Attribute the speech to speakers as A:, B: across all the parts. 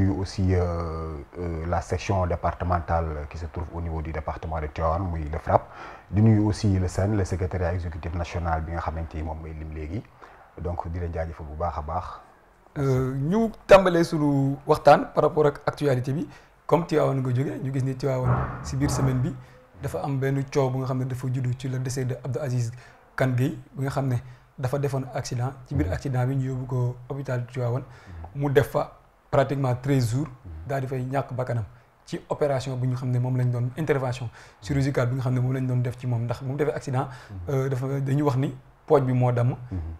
A: Aussi la section départementale qui se trouve au niveau du département de Tivaouane muy le FRAPP di nuyu aussi le SEN le secrétariat exécutif national bi nga xamante ni moom mooy lim léegi donc di leen jaajëfal bu baax a baax.
B: ñu tàmbalee sunu waxtaan par rapport ak actualité bi comme Tivaouane nga jóge ñu gis ni Tivaouane si biir semaine bi dafa am benn coow bu nga xam ne dafa juddu ci le décès de Abdou Aziz Kane Gueye bi nga xam ne dafa defoon accident ci biir accident bi ñu yóbbu ko hôpital Tivaouane mu def fa pratiquement 13 jours daal di fay ñàkk bakkanam ci opération bu ñu xam ne moom lañ doon intervention chirurgicale bi nga xam ne moom lañ doon def ci moom ndax bu mu defee accident dafa dañuy wax ni pooj bi moo damm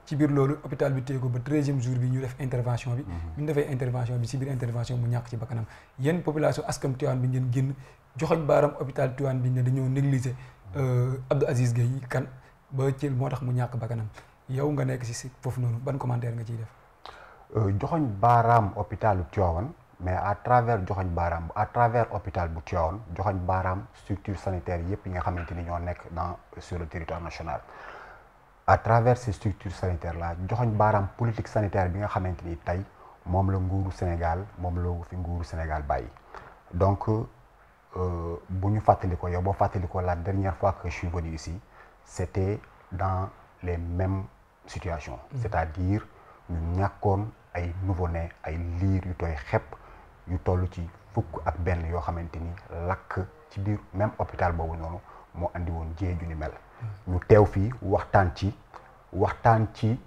B: ci biir loolu hôpital bi téye ko ba 13e jour bi ñu def intervention bi ñu defee intervention bi ci biir intervention mu ñàkk ci bakkanam yéen population askan Tivaouane bi ngeen génn joxoñ baaram hôpital Tivaouane bi ne dañoo négliger Abdou Aziz Gueye Kane ba ci moo tax mu ñàkk bakkanam yow nga nekk si foofu noonu ban commentaire nga ciy def.
A: joxoñ baaraam hôpitalu Tivaouane mais à travers joxoñ baaraam à travers hôpital bu Tivaouane joxoñ baaraam structure sanitaire yëpp yi nga xamante ni ñoo nekk sur le territoire national à travers ces structures sanitaires là joxoñ baaraam politique sanitaire bi nga xamante ni tey moom la nguuru Sénégal moom la fi nguuru Sénégal bàyyi donc bu ñu fàttali ko yow boo fàttali ko la dernière fois que je suis venu ici c'était dans les mêmes situations c'est-à-dire ñu ñàkkoon ay nouveau-né ay liir yu tooy xepp yu toll ci fukk ak benn yoo xamante ni lakk ci biir même hôpital boobu noonu moo andi woon jéey ju ni mel ñu teew fii waxtaan ci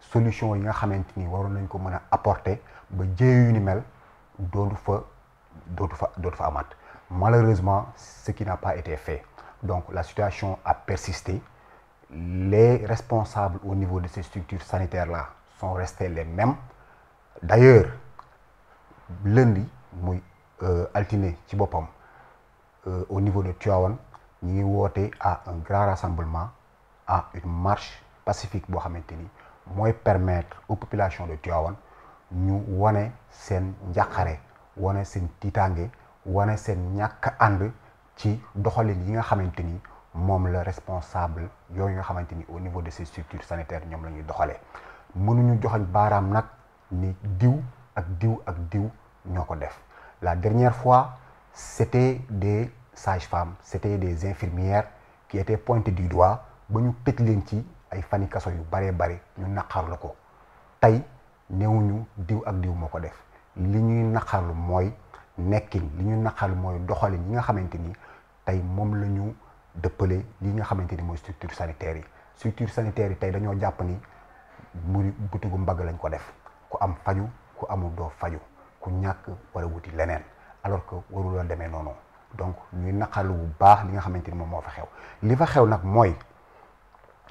A: solution yi nga xamante ni waroon nañ ko mën a apporter ba jéey yu ni mel dootu fa amaat malheureusement ce qui n'a pas été fait donc la situation a persisté les responsables au niveau de ces structures sanitaires là sont restés les mêmes d'ailleurs lundi muy altine ci boppam au niveau de Tivaouane ñu ngi woote à un grand rassemblement à une marche pacifique boo xamante ni mooy permettre aux populations de Tivaouane ñu wane seen njàqare wane seen tiitaange wane seen ñàkk ànd ci doxalin yi nga xamante ni moom la responsable yooyu nga xamante ni au niveau de ces structures sanitaires ñoom la ñuy doxalee mënuñu joxañ baaraam nag ni diw ak diw ñoo ko def la dernière fois c'était des sages-femmes c'était des infirmières qui étaient pointées du doigt ba ñu tëj leen ci ay fani kaso yu baree bare ñu naqarlu ko tey néewuñu diw ak diw moo ko def li ñuy naqarlu mooy nekkin li ñuy naqarlu mooy doxalin yi nga xamante ni tey moom la ñu dëppale li nga xamante ni mooy structure sanitaire yi tey dañoo jàpp ni muri butigu mbagg lañ ko def ku am faju ku amul doo faju ku ñàkk wala wuti leneen alors que waruloo demee noonu donc ñuy naqarlu bu baax li nga xamante ni moom moo fa xew li fa xew nag mooy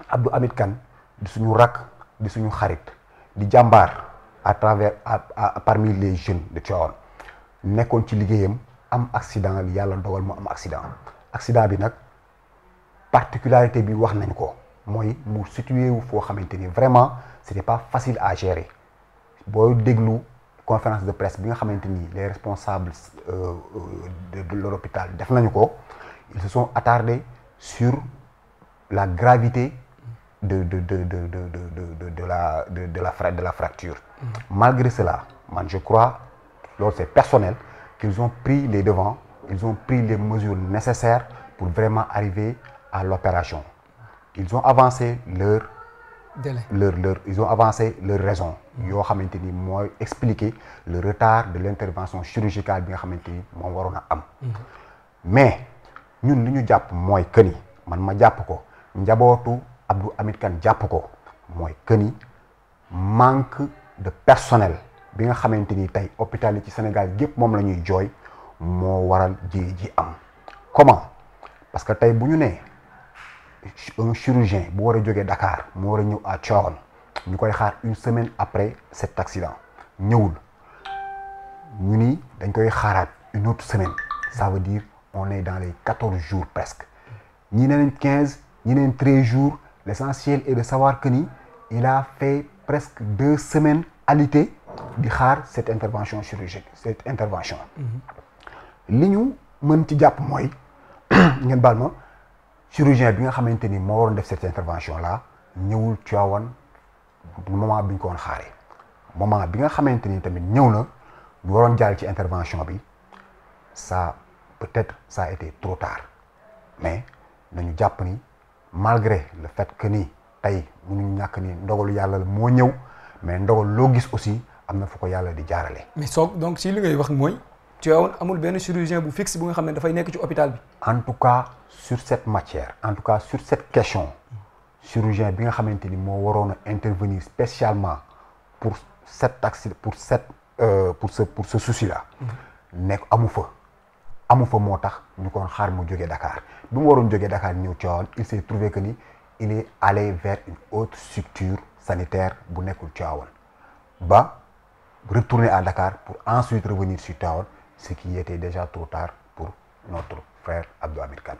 A: Abdou Hamid Kane di suñu rakk di suñu xarit di jàmbaar à travers parmi les jeunes de Tivaouane nekkoon ci liggéeyam am accident li yàlla dogal mu am accident bi nag particularité bi wax nañ ko mooy mu situé wu foo xamante ni vraiment c'était pas facile à gérer boo déglu conférence de presse bi nga xamante ni les responsables de l'hôpital def nañu ko ils se sont attardés sur la gravité de la fracture. Malgré cela, je crois, loolu c'est personnel, qu'ils ont pris les devants, ils ont pris les mesures nécessaires pour vraiment arriver à l'opération. Ils ont avancé leur raison yoo xamante ni mooy expliquer le retard de l'intervention chirurgicale bi nga xamante ni moom waroon a am. Mais ñun li ñu jàpp mooy que ni man ma jàpp ko njabootu Abdou Hamid Kane jàpp ko mooy que ni manque de personnel bi nga xamante ni tey hôpital yi ci Sénégal yëpp moom la ñuy jooy moo waral ji am. Comment? Parce que tey bu ñu nee un chirurgien bu war a jógee Dakar mu war a ñëw à Tivaouane ñu koy xaar une semaine après cet accident ñëwul ñu ni dañ koy xaaraat une autre semaine ça veut dire on est dans les 14 jours presque ñi neen 15 ñi neen 13 jours l'essentiel est de savoir que ni il a fait presque 2 semaines alité di xaar cette intervention chirurgicale cette intervention li ñu mën ci jàpp mooy ngeen baal ma chirurgien bi nga xamante ni moo waroon def cette intervention là ñëwul Tivaouane moment bi ñu ko woon xaaree moment bi nga xamante ni tamit ñëw na ñu waroon jàll ci intervention bi ça peut-être ça a été trop tard mais nañu jàpp ni malgré le fait que ni tey mënuñu ñàkk ni ndogalu yàlla la moo ñëw mais ndogal loo gis aussi am na fu ko yàlla di jaarale.
B: mais soog donc si li ngay wax mooy Tivaouane amul benn chirurgien bu fixe bu nga xam ne dafay nekk ci hôpital bi.
A: en tout cas sur cette matière en tout cas sur cette question chirurgien bi nga xamante ni moo waroon a intervenir spécialement pour cet accident pour ce souci là nekk amu fa moo tax ñu koon xaar mu jógee Dakar bi mu waroon jógee Dakar ñëw Tivaouane il s'est trouvé que ni il est allé vers une autre structure sanitaire bu nekkul Tivaouane ba retourner à Dakar pour ensuite revenir sur Tivaouane ce qui était déjà trop tard pour notre frère Abdou Hamid Kane.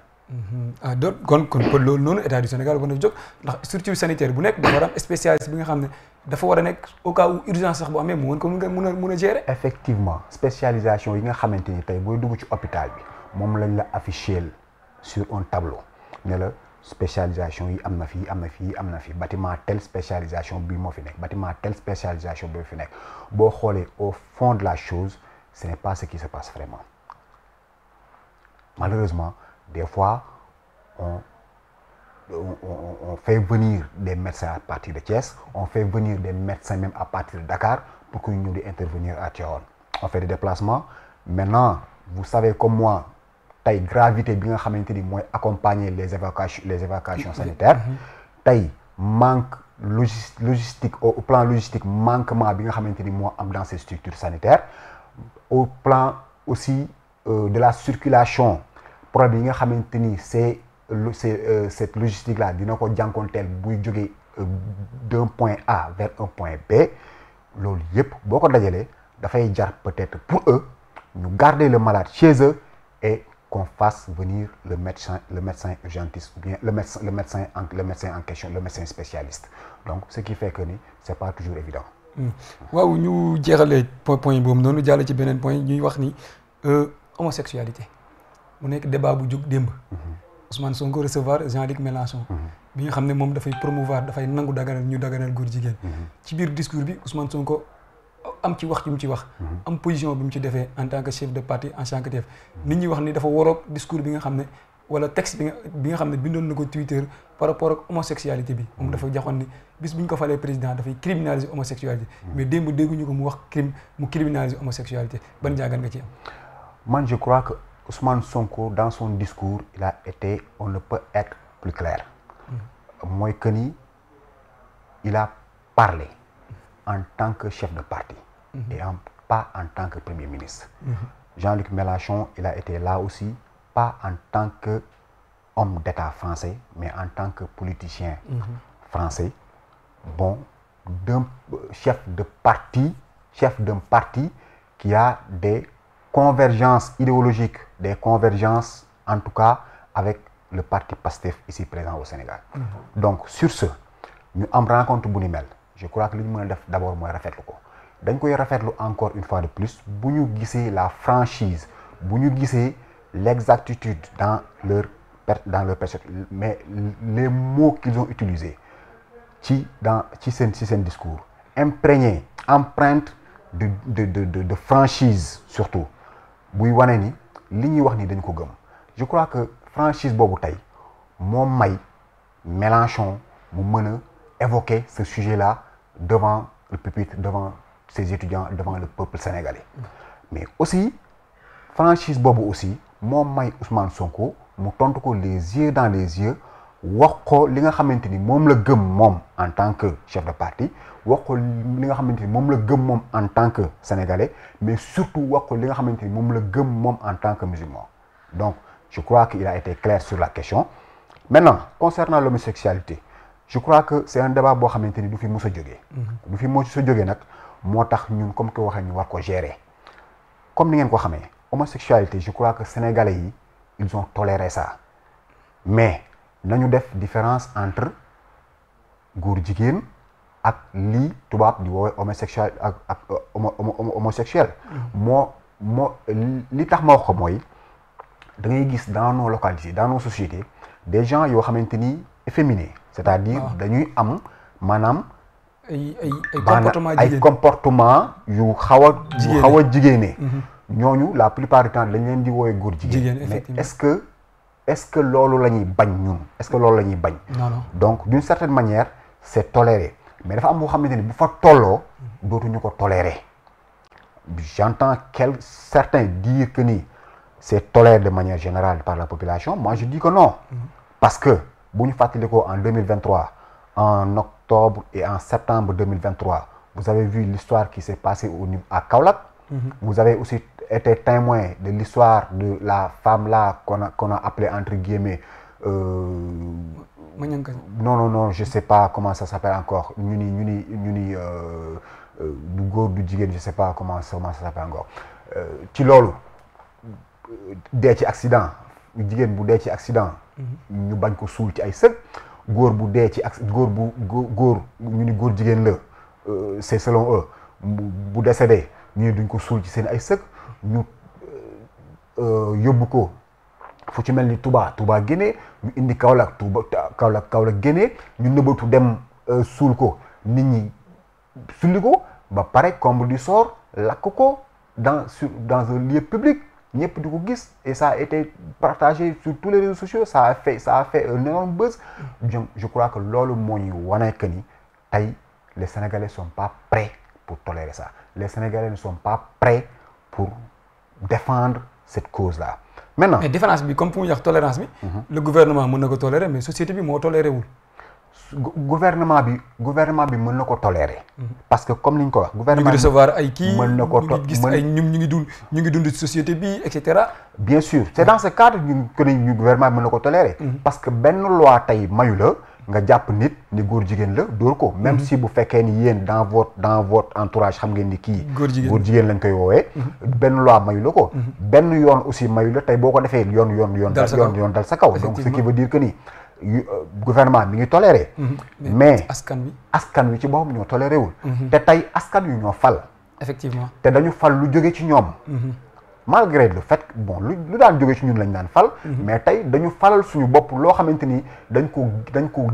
B: ah donc kon loolu noonu état du Sénégal war na jóg ndax structure sanitaire bu nekk dafa war a am spécialiste bi nga xam ne dafa war a nekk au cas où urgence sax bu amee mu mën ko mun a gérer.
A: effectivement spécialisation yi nga xamante ni tey booy dugg ci hôpital bi moom lañ la affiché sur un tableau ne la spécialisation yi am na fii bâtiment telle spécialisation bii moo fi nekk bâtiment telle spécialisation bii fi nekk boo xoolee au fond de la chose ce n'est pas ce qui se passe vraiment malheureusement des fois on fait venir des médecins à partir de Thiès on fait venir des médecins même à partir de Dakar pour que ñu ñëw di intervenir à Tivaouane on fait des déplacements maintenant vous savez comme moi tey gravité bi nga xamante ni mooy accompagner les évacuations sanitaires tey manque logistique au plan logistique manquement bi nga xamante ni moo am dans ces structures sanitaires au plan aussi de la circulation problème yi nga xamante ni cette logistique là dina ko jànkoonteel buy jógee d'un point A vers un point B loolu yëpp boo ko dajalee dafay jar peut-être pour eux ñu garder le malade chez eux et qu'on fasse venir le médecin urgentiste ou bien le médecin en question le médecin spécialiste donc ce qui fait que ni c'est pas toujours évident.
B: waaw ñu jeexalee point boobu noonu jàll ci beneen point ñuy wax ni homosexualité mu nekk débat bu jóg démb. Ousmane Sonko recevoir Jean-Luc Mélenchon. bi nga xam ne moom dafay promouvoir dafay nangu daganal góor jigéen. ci biir discours bi Ousmane Sonko am ci wax ci mu ci wax. am position bi mu ci defee en tant que chef de parti en tant que chef. nit ñi wax ni dafa waroog discours bi nga xam ne wala texte bi nga xam ne bindoon na ko Twitter par rapport ak homosexualité bi moom dafa joxoon ni bis bu ñu ko falee président dafay criminaliser homosexualité. mais démb dégguñu ko mu wax mu criminaliser homosexualité ban jàngat nga ci am.
A: man je crois que Ousmane Sonko dans son discours il a été on ne peut être plus clair. mooy que ni il a parlé en tant que chef de parti. et pas en tant que premier ministre. Jean-Luc Mélenchon il a été là aussi pas en tant que homme d'État français mais en tant que politicien français bon d'un chef d'un parti qui a des convergences idéologiques des convergences en tout cas avec le parti PASTEF ici présent au Sénégal. Donc sur ce ñu am rencontre bu ni mel je crois que li ñu mën a def d'abord mooy rafetlu ko dañ koy rafetlu encore une fois de plus bu ñu gisee la franchise bu ñu gisee l'exactitude dans leur perception mais les mots qu'ils ont utilisés ci seen discours imprégné empreinte de franchise surtout buy wane ni li ñuy wax ni dañ ko gëm je crois que franchise boobu tey moom may Mélenchon mu mën a évoquer ce sujet-là devant le pupitre devant ses étudiants devant le peuple sénégalais mais aussi franchise boobu aussi moom may Ousmane Sonko mu tontu ko les yeux dans les yeux wax ko li nga xamante ni moom la gëm moom en tant que chef de parti wax ko li nga xamante ni moom la gëm moom en tant que sénégalais mais surtout wax ko li nga xamante ni moom la gëm moom en tant que musulman donc je crois qu'il a été clair sur la question maintenant concernant l'homosexualité je crois que c'est un débat boo xamante ni du fi mës a jógee du fi mës a jógee nag moo tax ñun comme ko waxee ñu war ko gérer comme ni ngeen ko xamee homosexualité je crois que sénégalais yi ils ont toléré ça mais nañu def différence entre góor jigéen ak lii tubaab di woowee homosexuel ak homosexuel moo li tax ma wax ko mooy da ngay gis dans nos localités dans nos sociétés des gens yoo xamante ni efféminés c'est-à-dire dañuy am maanaam comportement yu xaw a jigéene ñooñu la plupart du temps dañ leen di woowe góor jigéen mais est-ce que loolu la ñuy bañ ñun est-ce que loolu la ñuy bañ donc d'une certaine manière c'est toléré mais dafa am boo xamante ni bu fa tolloo dootuñu ko tolérer j'entends certains dire que ni c'est toléré de manière générale par la population moi je dis que non parce que bu ñu fàttalikoo en 2023 en octobre et en septembre 2023 vous avez vu l'histoire qui s'est passée à Kaolack vous avez aussi été témoin de l'histoire de la femme là qu'on a appelée entre guillemets non je sais pas comment ça s'appelle encore ñu ni du góor du jigéen je sais pas comment ça s'appelle encore ci loolu dee ci accident jigéen bu dee ci accident ñu bañ ko suul ci ay sëg góor bu dee ci góor ñu ni góor jigéen la c'est selon eux bu décédé ñu duñ ko suul ci seen ay sëg ñu yóbbu ko fu ci mel ni Touba génnee ñu indi Kaolack génnee ñu nëbbatu dem suul ko nit ñi sulli ko ba pare comble du sort lakk ko dans un lieu public ñëpp di ko gis et ça a été partagé sur tous les réseaux sociaux ça a fait un énorme buzz je crois que loolu moo ñu wane que ni tey les Sénégalais sont pas prêts pour tolérer ça les Sénégalais ne sont pas prêts pour défendre cette cause là maintenant
B: mais différence bi comme fu mu wax tolérance bi le gouvernement mën na ko tolérer mais société bi moo toléré wul
A: gouvernement bi mën na ko tolérer parce que comme li ñu ko wax gouvernement
B: ñu ngi recevoir ay kii
A: mën na ko
B: gis ay ñu ngi dund société bi et cetera
A: bien sûr c'est dans ce cadre ñu gouvernement bi mën na ko tolérer parce que benn loi tey mayu la nga jàpp nit ni góor jigéen la dóor ko même si bu fekkee ni yéen dans votre entourage xam ngeen ni kii góor jigéen lañ koy woowee benn loi mayu la ko benn yoon aussi mayu la tey boo ko defee yoon dal sa kaw donc ce qui veut dire que ni gouvernement mi ngi toléré mais askan wi ci boppam ñoo toléré wul te tey askan wi ñoo fal
B: effectivement
A: te dañu fal lu jóge ci ñoom malgré le fait bon lu daan jóge ci ñun lañ daan fal mais tey dañu falal suñu bopp loo xamante ni dañ ko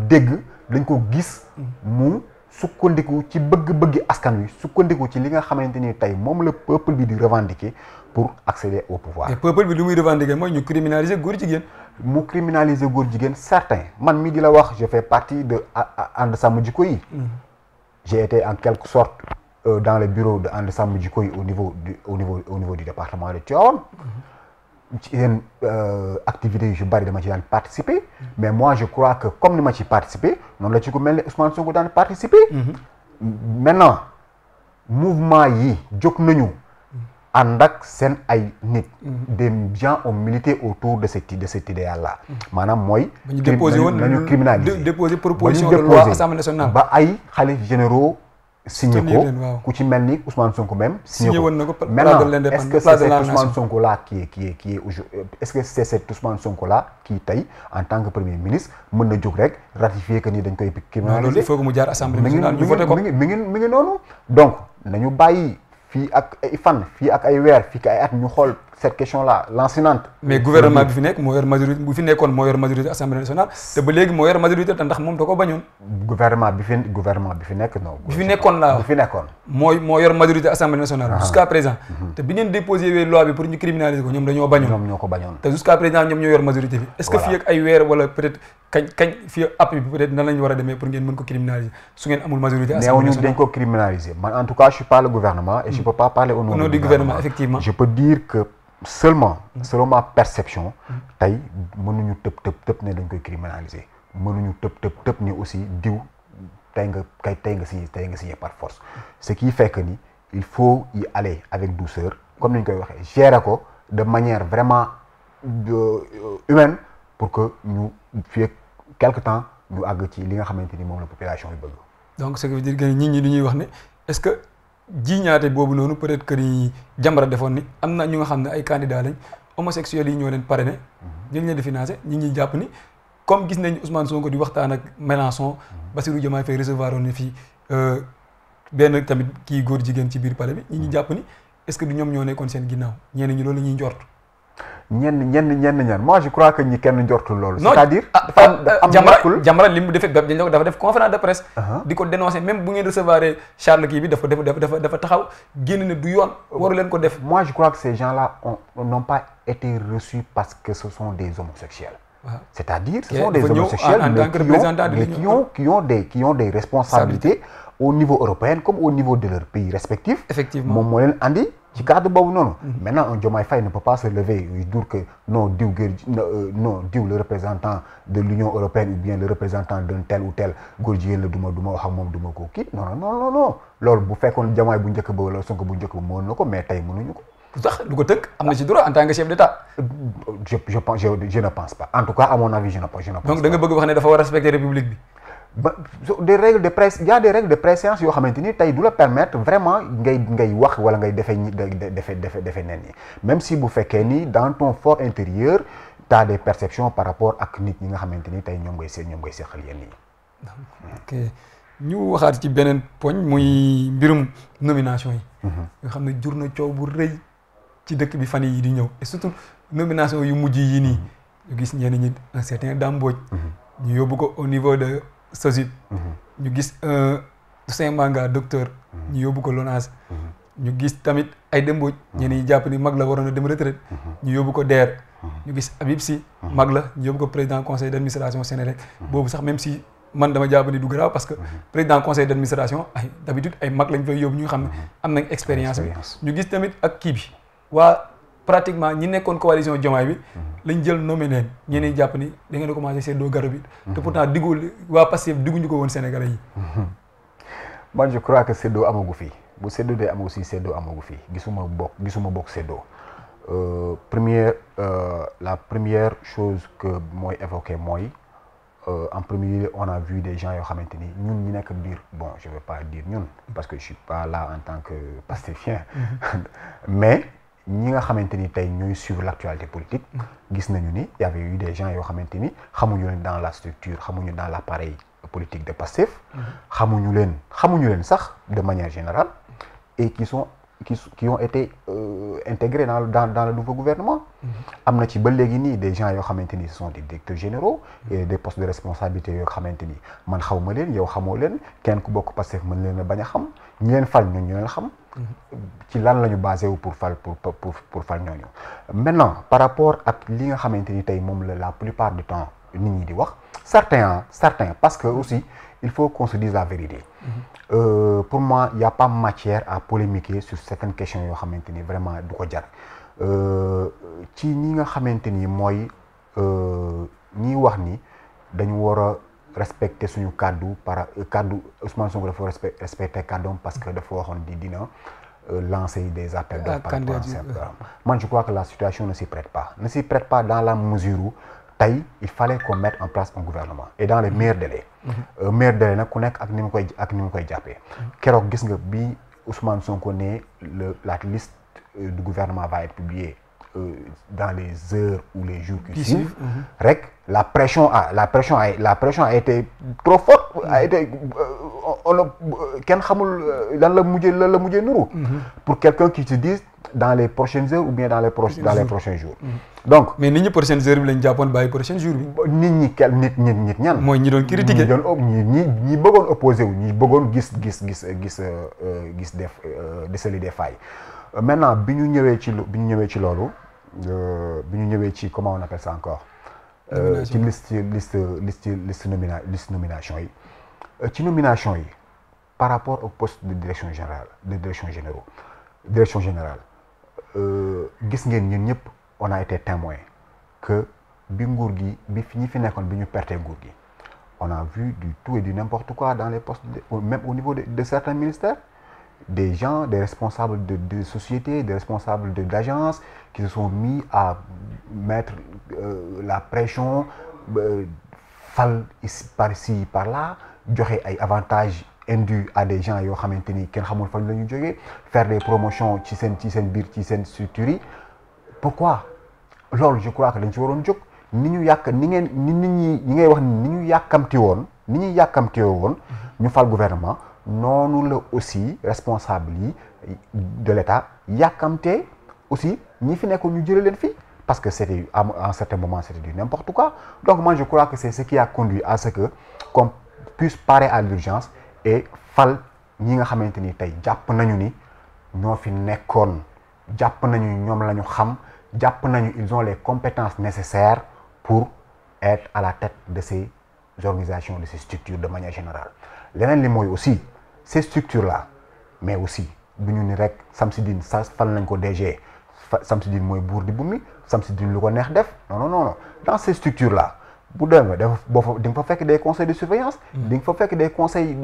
A: dégg dañ ko gis mu sukkandiku ci bëgg-bëggi askan wi sukkandiku ci li nga xamante ni tey moom la peuple bi di revendiquer pour accéder au pouvoir.
B: et peuple bi lu muy revendiquer mooy ñu criminaliser góor jigéen.
A: mu criminaliser góor jigéen certains man mii di la wax je fais partie de And Sàmm Jikko Yi. J'ai été en quelque sorte dans le bureau de And Sàmm Jikko Yi au niveau du département de Tivaouane. ci seen activités yu bari dama ci daan participer. mais moi je crois que comme ni ma ci participer noonu la ci ko mel ne Ousmane Sonko daan participer. maintenant mouvement yi jóg nañu. ànd ak seen ay nit. des gens ont milité autour de cet idéal là. maanaam mooy.
B: ba ñu déposé woon
A: nañu criminaliser
B: déposé proposition de loi assemblée nationale.
A: ba ay xalif généraux. signé ko ku ci mel ni Ousmane Sonko même. signé woon na ko maintenant est-ce que c'est cet Ousmane Sonko là qui est est-ce que c'est cet Ousmane Sonko là qui tey en tant que premier ministre mën na jóg rek ratifier que ni dañ koy criminaliser.
B: loolu il faut que mu jaar assemblée nationale ñu voté ko
A: mi ngi noonu. donc nañu bàyyi fii ak ay fan fii ak ay weer fii ak ay at ñu xool cette question là lancinante.
B: mais gouvernement bi fi nekk moo yor majorité bu fi nekkoon moo yor majorité assemblée nationale te ba léegi moo yor majorité te ndax moom da ko bañoon.
A: gouvernement bi fi nekk non.
B: bi fi nekkoon laa
A: bi fi nekkoon.
B: moo yor majorité assemblée nationale. jusqu'à présent. te bi ngeen déposé loi bi pour ñu criminaliser ko ñoom dañoo bañoon.
A: ñoom ñoo ko bañoon.
B: te jusqu'à présent ñoom ñoo yor majorité bi. est-ce que fii ak ay weer wala peut-être kañ fii app bi peut-être nan lañu war a demee pour ngeen mën ko criminaliser su ngeen amul majorité assemblée nationale.
A: dañ ko criminaliser man en tout cas je suis pas le gouvernement et je peux pas parler au nom du
B: gouvernement effectivement.
A: je peux dire que seulement selon ma perception tey mënuñu tëb ne dañ koy criminaliser mënuñu tëb ni aussi diw tey nga signé par force ce qui fait que ni il faut y aller avec douceur comme ni ñu koy waxee gérer ko de manière vraiment humaine pour que ñu fii quelque temps ñu àgg ci li nga xamante ni moom la population yi bëgg.
B: donc ce qui veut dire que nit ñi du ñuy wax ne est-ce que jiiñaate boobu noonu peut-être que ni Jamra defoon ni am na ñu nga xam ne ay candidats lañ homosexuels yi ñoo leen parrainé ñu ngi leen di financé ñi ngi jàpp ni comme gis nañ Ousmane Sonko di waxtaan ak Mélenchon Bassirou Diomaye Faye recevoir woon ne fii benn tamit kii góor jigéen ci biir palais bi ñi ngi jàpp ni est-ce que du ñoom ñoo nekkoon seen ginnaaw ñeneen ñi loolu la ñuy njort.
A: ñenn moi je crois que ñi kenn njortul loolu.
B: non
A: c'est-à-dire
B: Jamra li mu dafa def conférence de presse. di ko dénoncer même bu ngeen recevoir Charles kii bi dafa taxaw génn ne du yoon waru leen ko def.
A: moi je crois que ces gens-là n'ont pas été reçus parce que ce sont des homosexuels. C'est-à-dire ce sont des homosexuels mais qui ont des responsabilités au niveau européen comme au niveau de leur pays respectif.
B: Effectivement
A: moom moo leen andi ci cadre boobu noonu. Maintenant un Diomaye Faye ne peut pas se lever et dire que non diw le représentant de l'Union européenne ou bien le représentant d'un tel ou tel góor jigéen la duma wax ak moom duma ko kii non loolu bu fekkoon Diomaye bu njëkk ba wala Sonko bu njëkk ba mën na ko mais tey mënuñu ko.
B: sax lu ko tënk am na ci droit en tant que chef d'État.
A: je ne pense pas en tout cas à mon avis je ne pense pas.
B: donc da nga bëgg wax ne dafa war a respecter république bi.
A: des règles de presse il y a des règles de préséance yoo xamante ni tey du la permettre vraiment ngay wax wala ngay defee nen ñi même si bu fekkee ni dans ton fort intérieur tu as des perceptions par rapport ak nit ñi nga xamante ni tey ñoom ngay seqal yenn yi.
B: ok ñu waxaat ci beneen poñ muy mbirum nomination yi. nga xam ne jur na coow bu rëy ci dëkk bi fan yi di ñëw et surtout nomination yu mujj yi nii ñu gis ñenn ñi un certain Dame Mbodj ñu yóbbu ko au niveau de SOGIP. ñu gis Toussaint Manga docteur. ñu yóbbu ko LONASE. ñu gis tamit Aïda Mbodj ñenn ñi jàpp ni mag la waroon a dem retraite. ñu yóbbu ko DER. ñu gis Habib Sy mag la ñu yóbbu ko président conseil d'administration Sénélec. boobu sax même si man dama jàpp ni du grave parce que président conseil d'administration d'habitude ay mag lañ fay yóbbu ñu xam ne am nañ expérience bi. ñu gis tamit ak kii bi waa pratiquement ñi nekkoon coalition Diomaye bi lañ jël nommé leen ñeneen jàpp ni da ngeen a commencé seddoo garo bi te pourtant diggul waa Pastef digguñu ko woon Sénégalais yi.
A: man je crois que seddoo amagu fii bu seddoo dee amagu si seddoo amagu fii gisuma bokk seddoo la première chose que mooy évoqué mooy en premier lieu on a vu des gens yoo xamante ni ñun ñi nekk biir bon je vais pas dire ñun parce que je suis pas là en tant que pastéfien mais ñi nga xamante ni tey ñooy suivre l'actualité politique gis nañu ni y avait eu des gens yoo xamante ni xamuñu leen dans la structure xamuñu dans l'appareil politique de Pastef xamuñu leen sax de manière générale et qui ont été intégrés dans le nouveau gouvernement. am na ci ba léegi nii des gens yoo xamante ni ce sont des directeurs généraux et des postes de responsabilité yoo xamante ni man xaw ma leen yow xamoo leen kenn ku bokk Pastef mën leen a bañ a xam ñi leen fal ñooñu ñu leen xam. ci lan la ñu basé wu pour fal ñooñu. maintenant par rapport ak li nga xamante ni tey moom la plupart du temps nit ñi di wax certains parce que aussi il faut qu'on se dise la vérité. Pour moi il y a pas matière à polémiquer sur certaines questions yoo xamante ni vraiment du ko jar ci ñi nga xamante ni mooy ñiy wax ni dañu war a respecter suñu kàddu Ousmane Sonko dafa respecter kàddoom parce que dafa waxoon dina lancer des appels d'offres par rapport à man je crois que la situation ne s'y prête pas dans la mesure où tey il fallait qu'on mette en place un gouvernement et dans les meilleurs délais. meilleurs délais nag ku nekk ak ni mu koy jàppee. keroog gis nga bi Ousmane Sonko ne la liste du gouvernement va être publiée dans les heures ou les jours qui suivent. rek la pression a été trop forte. a été kenn xamul lan la mujjee nuru. pour quelqu'un qui se dise dans les prochaines heures ou bien dans les prochains jours. donc
B: mais nit ñi prochaines heures bi lañ jàppoon bàyyi prochains jours bi.
A: nit ñan.
B: mooy ñi doon critiquer
A: ñi bëggoon opposé wu ñi bëggoon gis déceler des failles. maintenant bi ñu ñëwee ci comment on appelle ça encore. ci liste nomination yi. ci nomination yi par rapport au poste de direction générale gis ngeen ñun ñëpp on a été témoin que bi nguur gi ñi fi nekkoon bi ñu perte nguur gi on a vu du tout et du n'importe quoi dans les postes même au niveau de certains ministères des gens des responsables de sociétés des responsables d'agences qui se sont mis à mettre la pression fal par ici par là joxe ay avantages indus à des gens yoo xamante ni kenn xamul fan la ñu jógee faire des promotions ci seen structures yi pourquoi loolu je crois que dañ ci waroon jóg ni ñu yàkkamti woon ñu fal gouvernement noonu la aussi responsable yi de l'État yàkkamtee aussi ñi fi nekkoon ñu jëlee leen fii parce que c'était à un certain moment c'était du n'importe quoi. Donc moi je crois que c'est ce qui a conduit à ce que qu'on puisse parer à l'urgence et fal ñi nga xamante ni tey jàpp nañu ni ñoo fi nekkoon jàpp nañu ñoom la ñu xam jàpp nañu ils ont les compétences nécessaires pour être à la tête de ces organisations, de ces structures de manière générale. Leneen li mooy aussi ces structures là mais aussi bu ñu ni rek Samsidine sa fal nañ ko DG Samsidine mooy buur di bummi Samsidine lu ko neex def non dans ces structures là bu demee di nga fa fekk des conseils de surveillance di nga fa fekk des conseils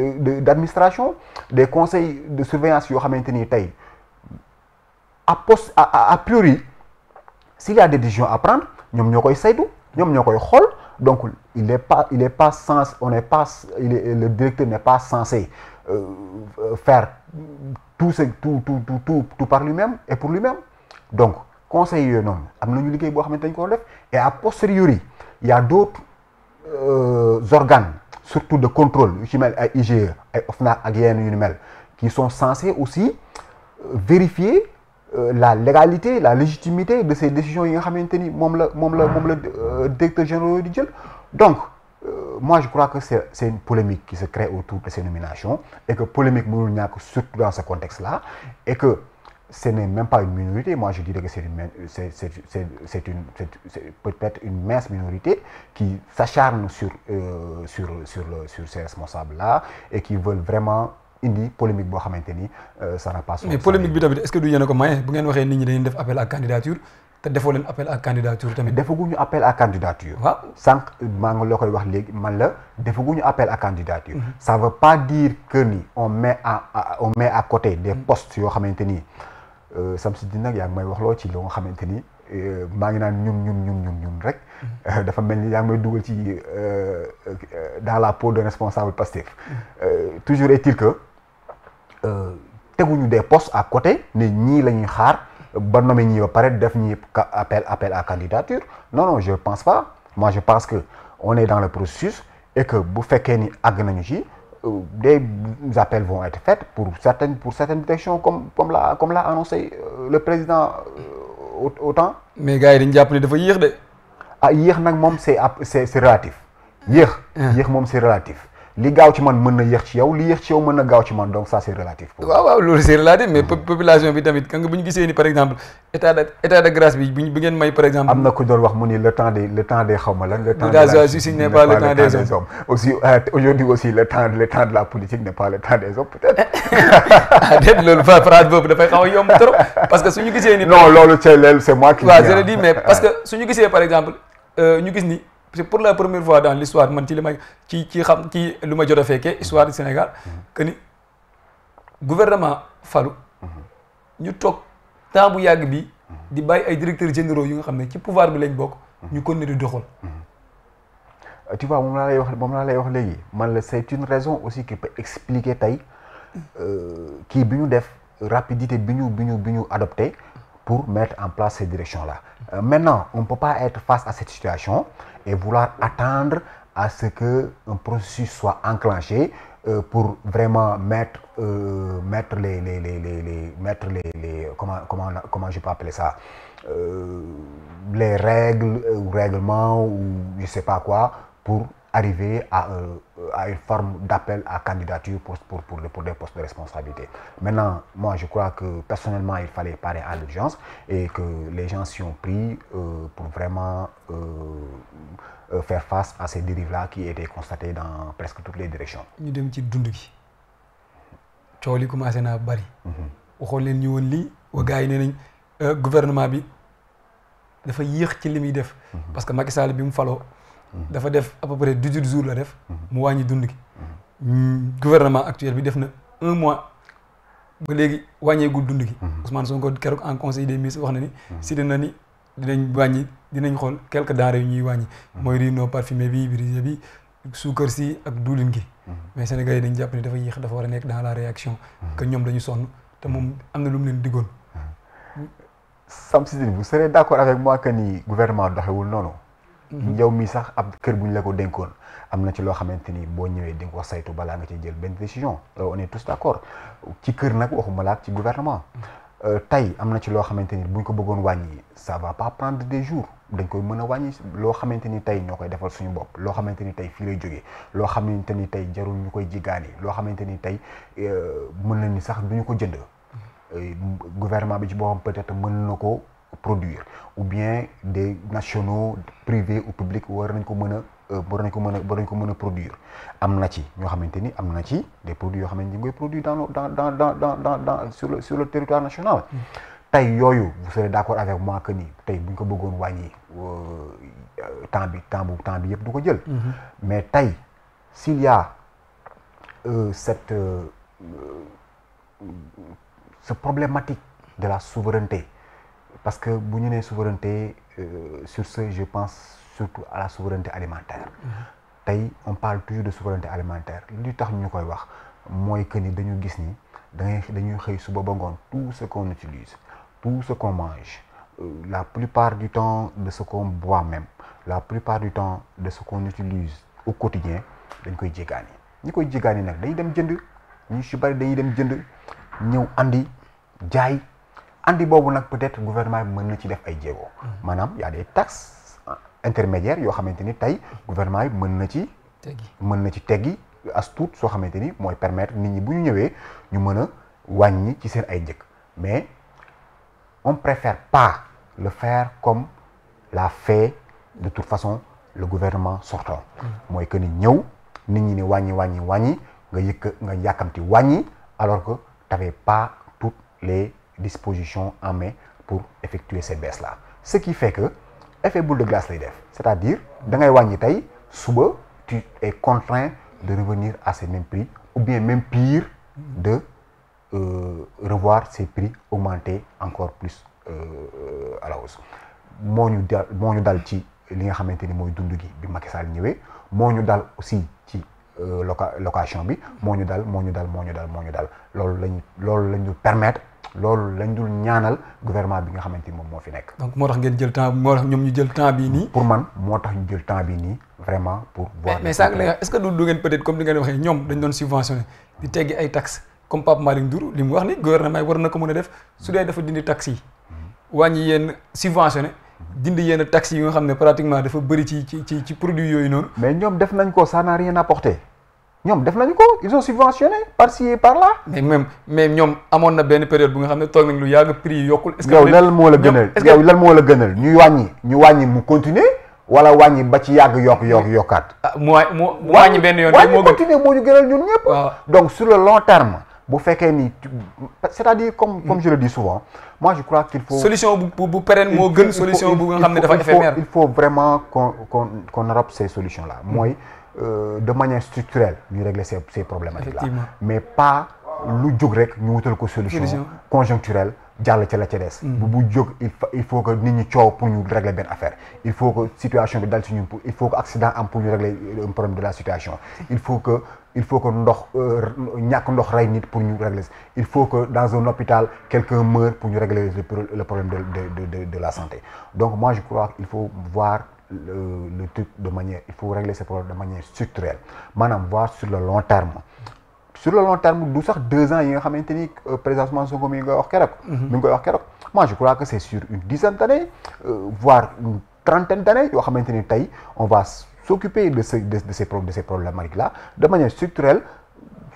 A: d'administration des conseils de surveillance yoo xamante ni tey a priori s'il y a des décisions à prendre ñoom ñoo koy saytu ñoom ñoo koy xool donc le directeur n'est pas censé faire tout par lui-même et pour lui-même. Donc conseil yooyu noonu am nañu liggéey boo xamante dañ ko def et a posteriori il y a d'autres organes surtout de contrôle yu ci mel ay IGE ay OFNAC ak yeneen yu ni mel qui sont censés aussi vérifier la légalité la légitimité de ces décisions yi nga xamante ni moom la directeur général di jël. Donc moi je crois que c'est une polémique qui se crée autour de ces nominations et que polémique mënul ñàkk surtout dans ce contexte-là et que ce n'est même pas une minorité. Moi je dirais que c'est peut-être une mince minorité qui s'acharne sur ces responsables-là et qui veulent vraiment indi polémique boo xamante ni ça n'a pas.
B: Mais polémique bi tamit est-ce que du yéen a ko maye bu ngeen waxee nit ñi dañuy def appel à candidature te defoo leen appel à candidature tamit.
A: defaguñu appel à candidature. waaw sànq maa ngi la koy wax léegi man la defaguñu appel à candidature. Ça veut pas dire que ni on met à côté des postes yoo xamante ni Samsidine nag yaa ngi may wax loo ci loo nga xamante ni maa ngi naan ñun rek. dafa mel ni yaa ngi may dugal ci dans la peau de responsable Pastef. Toujours est-il que teguñu des postes à côté ne ñii la ñuy xaar. ba nommé ñi ba pare def ñi appel à candidature non je pense pas. Moi je pense que on est dans le processus et que bu fekkee ni àgg nañu ci des appels vont être faits pour certaines directions comme l'a annoncé le président autant. Mais
B: gars yi dañu jàpp ne dafa yéex de.
A: Yéex nag moom c'est relatif. yéex moom c'est relatif. li gaaw ci man mën na yéex ci yow li yéex ci yow mën na gaaw ci man donc ça c'est relatif.
B: waaw loolu c'est relatif mais population bi tamit kan nga bu ñu gisee ni par exemple état de grâce bi bu ngeen may par exemple.
A: am na ku doon wax mu ni le temps des xaw ma lan. le temps
B: n'est pas le temps des hommes.
A: aussi aujourd'hui aussi le temps de la politique n'est pas le temps des hommes peut-être.
B: déet loolu phrase boobu dafay xaw a yomb trop parce que suñu gisee ni.
A: non loolu c'est moi qui.
B: waaw je le dis mais parce que suñu gisee par exemple ñu gis ni. C'est pour la première fois dans l'histoire man ci li may ci lu ma jot a fekkee histoire du Sénégal que ni gouvernement falu ñu toog temps bu yàgg bi di bàyyi ay directeurs généraux yu nga xam ne ci pouvoir bi lañ bokk ñu continuer di doxal.
A: Tu vois moom laa lay wax léegi man la c'est une raison aussi qui peut expliquer tey kii bi ñu def rapidité bi ñu adopté pour mettre en place ces directions-là. Maintenant on ne peut pas être face à cette situation et vouloir attendre à ce que un processus soit enclenché pour vraiment mettre les comment je peux appeler ça les règles ou règlements ou je sais pas quoi pour arriver à une forme d'appel à candidature pour des postes de responsabilité. Maintenant, moi je crois que personnellement il fallait parer à l'urgence et que les gens s'y ont pris pour vraiment faire face à ces dérives-là qui étaient constatées dans presque toutes les directions.
B: ñu dem ci dund gi coow li commencé naa bari. waxoon leen ñu woon lii wa gars yi nee nañ gouvernement bi dafa yéex ci li muy def. parce que Macky Sall bi mu faloo. dafa def à peu près 18 jours la def. mu wàññi dund gi. gouvernement actuel bi def na 1 mois ba léegi wàññeegul dund gi. Ousmane Sonko keroog en conseil des ministres wax na ni. si dina ni dinañ xool quelques denrées yu ñuy wàññi. mooy riz parfumé bi brisé bi suukar si ak diwlin gi. mais Sénégalais yi dañ jàpp ne dafa yéex dafa war a nekk dans la réaction. que ñoom dañu sonn te moom am na lu mu leen diggoon.
A: Samsidine vous serez d'accord avec moi que ni gouvernement doxewul noonu. yow mii sax ab kër bu ñu la ko dénkoon am na ci loo xamante ni boo ñëwee di nga ko saytu balaa nga ci jël benn décision on est tous d'accord ci kër nag waxuma la ci gouvernement tey am na ci loo xamante ni buñ ko bëggoon wàññi ça va pas prendre des jours dañ koy mën a wàññi loo xamante ni tey ñoo koy defal suñu bopp loo xamante ni tey fii lay jógee loo xamante ni tey jarul ñu koy jiggaani loo xamante ni tey mën na ni sax duñu ko jënd gouvernement bi ci boppam peut-être mën na ko produire ou bien des nationaux privés ou publics war nañ ko mën a produire am na ci ñoo xamante ni am na ci des produits yoo xamante ni ñu ngi koy produire dans sur le territoire national. tey yooyu vous serez d'accord avec moi que ni tey bu ñu ko bëggoon wàññi temps bi yëpp du ko jël. mais tey s'il y a cette problématique de la souveraineté parce que bu ñu nee souveraineté sur ce je pense surtout à la souveraineté alimentaire. tey on parle toujours de souveraineté alimentaire li tax ñu koy wax mooy que ni dañu gis ni dañuy xëy suba ba ngoon tout ce qu'on utilise tout ce qu'on mange la plupart du temps de ce qu'on boit même la plupart du temps de ce qu'on utilise au quotidien dañ koy jéggaani ñi koy jéggaani nag dañuy dem jënd ñu ci bari dañuy dem jënd ñëw andi jaay andi boobu nag peut-être gouvernement bi mën na ci def ay jéego maanaam y a des taxes intermédiaires yoo xamante ni tey gouvernement yi mën na ci teggi as tuut soo xamante ni mooy permettre nit ñi bu ñu ñëwee ñu mën a wàññi ci seen ay njëg mais on préfère pas le faire comme l'a fait de toute façon le gouvernement sortant mooy que ni ñëw nit ñi ne wàññi nga yàkkamti wàññi alors que t'avais pas toutes les dispositions en main pour effectuer ces baisses là ce qui fait que effet boule de glace lay def c'est-à-dire da ngay wàññi tey suba tu es contraint de revenir à ces mêmes prix ou bien même pire de revoir ces prix augmenter encore plus à la hausse moo ñu dal ci li nga xamante ni mooy dund gi bi Macky Sall ñëwee moo ñu dal aussi ci location bi moo ñu dal loolu lañu permettre loolu lañ dul ñaanal gouvernement bi nga xamante ni moom moo fi nekk.
B: donc moo tax ngeen jël temps moo tax ñoom ñu jël temps bii nii.
A: pour man moo tax ñu jël temps bii nii vraiment pour. voir
B: mais ça est-ce que du ngeen peut-être comme li ngeen waxee ñoom dañ doon subventionné di teggi ay taxes comme Pape Malick Ndour li mu wax ni gouvernement yi war na ko mën a def su dee dafa dindi taxes yi wàññi yenn subventionné dindi yenn taxes yi nga xam ne pratiquement dafa bëri ci produits yooyu noonu.
A: mais ñoom def nañ ko ça n'a rien apporté. ñoom def nañu ko ils ont subventionné par-ci et par-là.
B: mais ñoom amoon na benn période bu nga xam ne toog nañ lu yàgg prix yi yokkul. est-ce que
A: yow lan moo la gënal ñu wàññi mu continuer wala wàññi ba ci yàgg yokkaat.
B: mu wàññi benn yoon.
A: moo continuer moo ñu gënal ñun ñëpp. waaw donc sur le long terme bu fekkee ni c'est-à-dire comme je le dis souvent moi je crois qu'il faut.
B: solution bu pérenne moo gën solution bu nga xam ne dafa éphémère.
A: il faut vraiment qu'on adopte ces solutions là mooy. De manière structurelle ñu régler ces problématiques là mais pas lu jóg rek ñu wutal ko solution conjoncturelle jàll ca la ca des bu jóg il faut que nit ñi coow pour ñu régler benn affaire il faut que situation bi dal ci ñun il faut que accident am pour ñu régler un problème de la situation il faut que ndox ñàkk ndox rey nit pour ñu régler il faut que dans un hôpital quelqu'un meurt pour ñu régler le problème de la santé donc moi je crois qu'il faut voir le truc de manière il faut régler ces problèmes de manière structurelle maanaam voir sur le long terme du sax 2 ans yi nga xamante ni président Ousmane Sonko mi ngi koy wax keroog moi je crois que c'est sur une dizaine d'années voire une trentaine d'années yoo xamante ni tey on va s'occuper de ces problématiques là de manière structurelle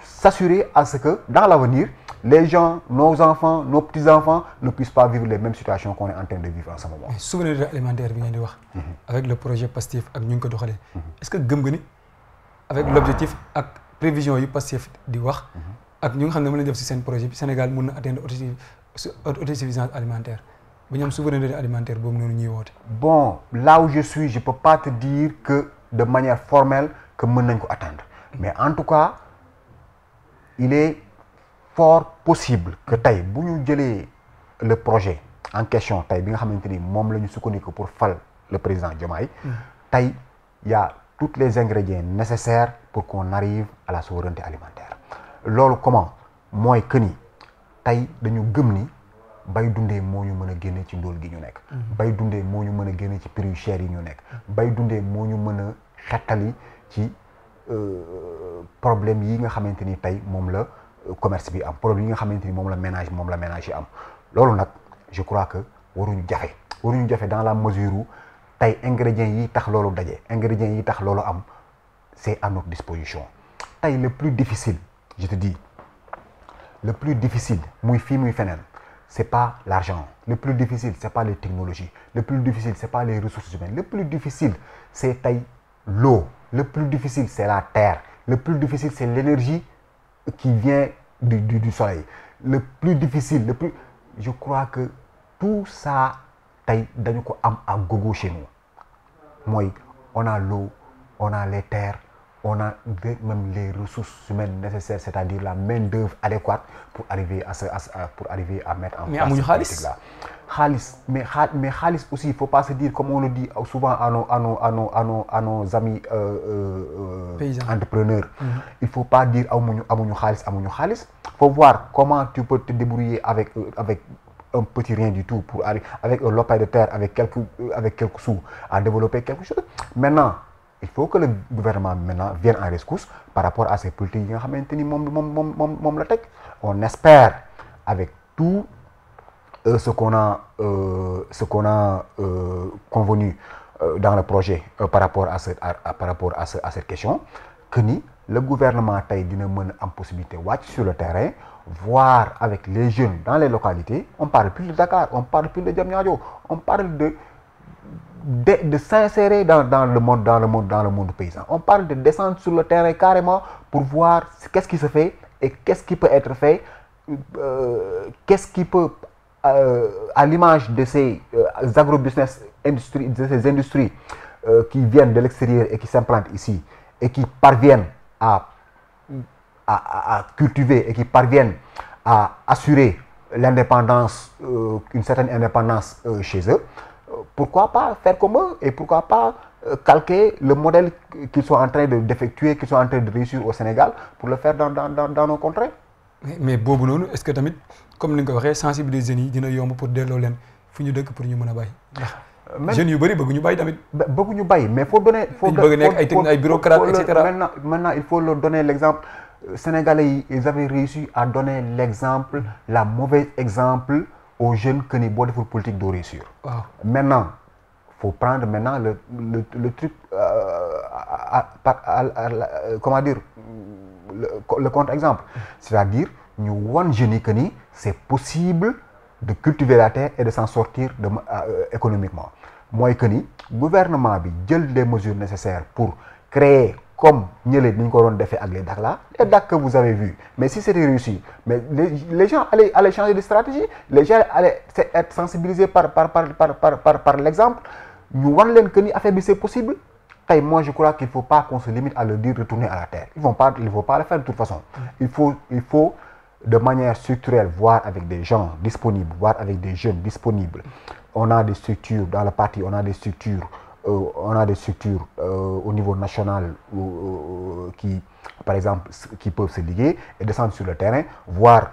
A: s'assurer à ce que dans l'avenir les gens, nos enfants, nos petits-enfants ne puissent pas vivre les mêmes situations qu'on est en train de vivre en ce moment.
B: Souveraineté alimentaire bi ngeen di wax. avec le projet Pastef ak ñu ngi ko doxalee. est-ce que gëm nga ni avec l'objectif ak prévision yi Pastef di wax. ak ñu nga xam ne mën nañu def ci seen projet bi Sénégal mën na atteindre autosuffisance alimentaire bu ñu am souveraineté alimentaire boobu noonu ñuy woote.
A: bon là où je suis je peux pas te dire que de manière formelle que mën nañ ko atteindre mais en tout cas il est fort possible que tey bu ñu jëlee le projet en question tey bi nga xamante ni moom la ñu sukkandiku pour fal le président Diomaye tey y a tous les ingrédients nécessaires pour qu'on arrive à la souveraineté alimentaire loolu comment mooy que ni tey dañu gëm ni bay dundee moo ñu mën a génne ci ndóol gi ñu nekk bay dundee moo ñu mën a génne ci prix yu cher yi ñu nekk bay dundee moo ñu mën a xettali ci problème yi nga xamante ni tey moom la commerce bi am problème yi nga xamante ni moom la ménage yi am loolu nag je crois que waruñu jafe dans la mesure où tey ingrédients yi tax loolu daje ingrédients yi tax loolu am c'est à notre disposition tey le plus difficile je te dis le plus difficile muy fii muy feneen c'est pas l'argent le plus difficile c'est pas les technologies le plus difficile c'est pas les ressources humaines le plus difficile c'est tey l'eau le plus difficile c'est la terre le plus difficile c'est l'énergie qui vient du soleil le plus difficile je crois que tout ça tey dañu ko am à gogo chez nous mooy on a l'eau on a les terres on a même les ressources humaines nécessaires c'est-à-dire la main-d'œuvre adéquate pour arriver à mettre en place cette politique-là. Mais xaalis aussi il faut pas se dire comme on le dit souvent à nos amis entrepreneurs. Il faut pas dire amuñu xaalis. Faut voir comment tu peux te débrouiller avec un petit rien du tout pour arriver avec un lopin de terre avec quelques sous à développer quelque chose. Maintenant il faut que le gouvernement maintenant vienne en rescousse par rapport à ces politiques yi nga xamante ni moom la teg. On espère avec tout ce qu'on a convenu dans le projet par rapport à cette question que ni le gouvernement tey dina mën a am possibilité wàcc sur le terrain voir avec les jeunes dans les localités. On parle plus de Dakar, on parle plus de Diamniadio, on parle de s'insérer dans le monde paysan. On parle de descendre sur le terrain carrément pour voir qu'est-ce qui se fait et qu'est-ce qui peut être fait, qu'est-ce qui peut à l'image de ces agrobusiness industries, de ces industries qui viennent de l'extérieur et qui s'implantent ici et qui parviennent à cultiver et qui parviennent à assurer l'indépendance, une certaine indépendance chez eux. Pourquoi pas faire comme eux et pourquoi pas calquer le modèle qu'ils sont en train d'effectuer, qu'ils sont en train de réussir au Sénégal pour le faire dans nos contrées.
B: Mais boobu noonu est-ce que tamit comme ni nga ko waxee sensibiliser jeunes yi dina yomb pour delloo leen fu ñu dëkk pour ñu mën a bàyyi ndax jeunes yu bëri bëgguñu bàyyi tamit.
A: bëgguñu bàyyi mais faut donner.
B: bëgg nekk ay bureaucrates et cetera.
A: Maintenant il faut leur donner l'exemple. Sénégalais yi ils avaient réussi à donner l'exemple la mauvaise exemple aux jeunes que ni boo deful politique doo réussir.
B: Waaw
A: maintenant faut prendre maintenant le truc comment dire le contre-exemple. C'est-à-dire ñu wan jeunes yi que ni c'est possible de cultiver la terre et de s'en sortir économiquement mooy que ni gouvernement bi jël les mesures nécessaires pour créer comme ñële ni ñu ko doon defee ak les DAC que vous avez vu mais si c'était réussi mais les gens allaient changer de stratégie les gens allaient être sensibilisés par l'exemple ñu wan leen que ni affaire bi c'est possible. Tey moi je crois qu'il faut pas qu'on se limite à leur dire retourner à la terre il faut pas le faire de toute façon. Il faut de manière structurelle voir avec des gens disponibles voir avec des jeunes disponibles. On a des structures dans le parti on a des structures au niveau national qui par exemple qui peuvent se liguer et descendre sur le terrain voir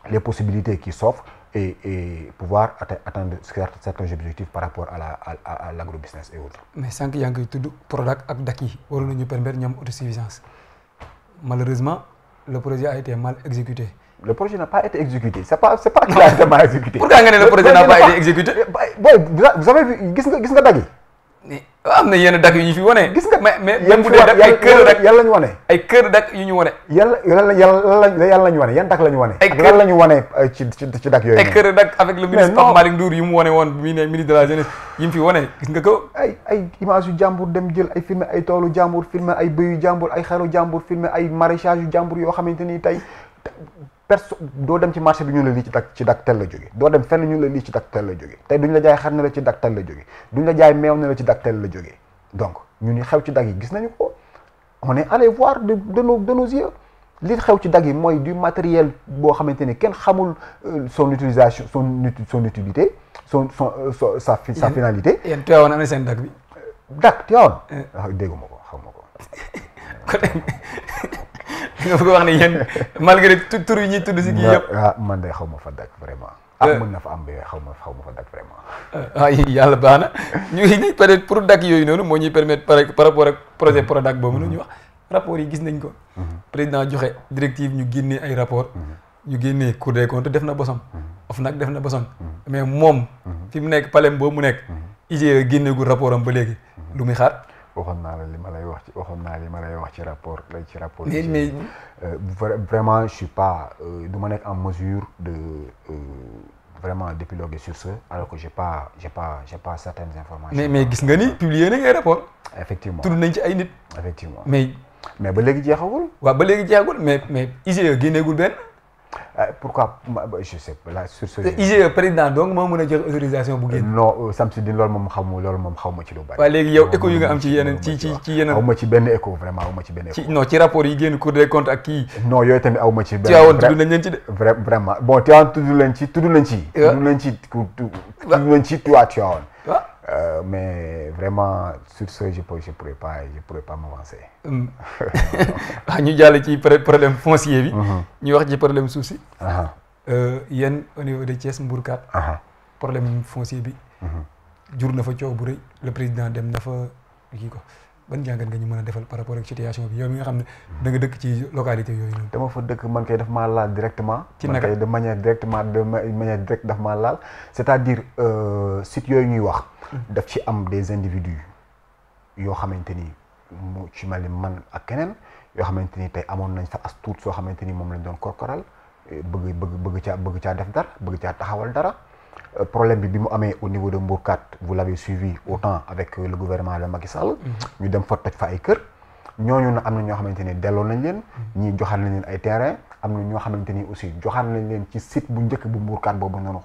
A: les possibilités qui s'offrent et pouvoir atteindre certains objectifs par rapport à l'agrobusiness et autres.
B: Mais sànq yaa ngi tudd Prodac ak DAC yi waroon nañu permettre ñu am autosuffisance malheureusement le projet a été mal exécuté.
A: Le projet n'a pas été exécuté c'est pas qu'il a été mal exécuté.
B: Pourquoi nga ne le projet n'a pas été exécuté.
A: Boy vous avez vu gis nga DAC yi.
B: am na yenn DAC yu ñu fi wane.
A: gis nga
B: mais même bu dee DAC ay kër DAC
A: yàlla lañu wane.
B: ay kër DAC yu ñu wane.
A: yàlla lañu wane yan DAC lañu wane.
B: ay
A: kër lañu wane ci DAC yooyu.
B: ay kër DAC avec le ministre Pape Malick Ndour yu mu wane woon bi ne ministre de la jeunesse yi mu fi wane gis nga ko.
A: ay image yu jàmbur dem jël ay filmer ay toolu jàmbur filmer ay bëy yu jàmbur ay xaru jàmbur filmer ay maraîchage yu jàmbur yoo xamante ni tey doo dem ci marché bi ñu la lii ci DAC tel la jóge doo dem fenn ñu la lii ci DAC tel la jóge tey duñ la jaay xar ne la ci DAC tel la jóge duñ la jaay meew ne la ci DAC tel la jóge donc ñu ni xew ci DAC yi gis nañu ko on est allé voir de nos yeux li xew ci DAC yi mooy du matériel boo xamante ni kenn xamul son utilisation son utilité sa finalité.
B: yéen Tivaouane ana seen DAC bi.
A: DAC Tivaouane. dégguma ko xaw ma ko.
B: nga bëgg wax ne yéen malgré tur yi ñuy tudd si kii yëpp.
A: man de xaw ma fa DAC vraiment. mën na fa am ba xaw ma fa DAC vraiment.
B: Yàlla baax na ñu ngi peut-être pour DAC yooyu noonu moo ñuy permettre par rapport ak projet Prodac boobu noonu ñu wax rapport yi gis nañ ko. président joxe directive ñu génnee ay rapport ñu génnee Cour des comptes def na bosam. OFNAC def na bosam. mais moom. fi mu nekk palais boobu mu nekk. IGE génneegul rapport am ba léegi. lu muy xaar.
A: waxoon naa la li ma lay wax ci waxoon naa li ma lay wax ci rapport
B: mais
A: vraiment je suis pas du ma nekk en mesure de vraiment d'épiloguer sur ce alors que j'ai pas certaines informations.
B: mais gis nga ni publier nañ ay rapport.
A: effectivement
B: tudd nañ ci ay nit.
A: effectivement
B: mais
A: ba léegi jeexagul.
B: waaw ba léegi jeexagul mais IGE génneegul benn.
A: pourquoi je sais pas là sur ce.
B: IGE président donc moo mën a jox autorisation bu génn.
A: non Samsidine loolu moom xaw ma ci lu bari.
B: waaw léegi yow écho yu nga am ci yeneen ci yeneen.
A: aw ma ci benn écho vraiment aw ma ci benn écho.
B: non ci rapport yi génn Cour des comptes ak kii.
A: non yooyu tamit aw ma ci. benn
B: Tivaouane tudd nañ leen ci de.
A: vraiment bon Tivaouane tudd nañ ci. tudd nañ ci Tivaouane. mais vraiment sur ce je pourrais pas m'avancer.
B: ñu jàll ci problème foncier bi. ñu wax ci problème suuf si. yéen au niveau de Thiès Mbourkat. problème foncier bi. jur na fa coow bu rëy le président dem na fa kii ko ban jàngat nga ñu mën a defal par rapport ak situation bi yow mi nga xam ne da nga dëkk ci localité yooyu noonu.
A: dama fa dëkk man kay daf maa laal directement.
B: ci naka
A: man kay de manière directe daf maa laal c'est-à-dire site yooyu ñuy wax. daf ci am des individus yoo xamante ni mu ci mel ni man ak keneen yoo xamante ni tey amoon nañ fa as tuut soo xamante ni moom lañ doon korkoral bëgg caa def dara bëgg caa taxawal dara. problème bi mu amee au niveau de Mbourkat vous l'avez suivi autant avec le gouvernement de Macky Sall. ñu dem fa toj fa ay kër. ñooñu nag am na ñoo xamante ni delloo nañ leen. ñii joxaan nañ leen ay terrain am na ñoo xamante ni aussi joxaan nañ leen ci site bu njëkk bu Mbourkat boobu noonu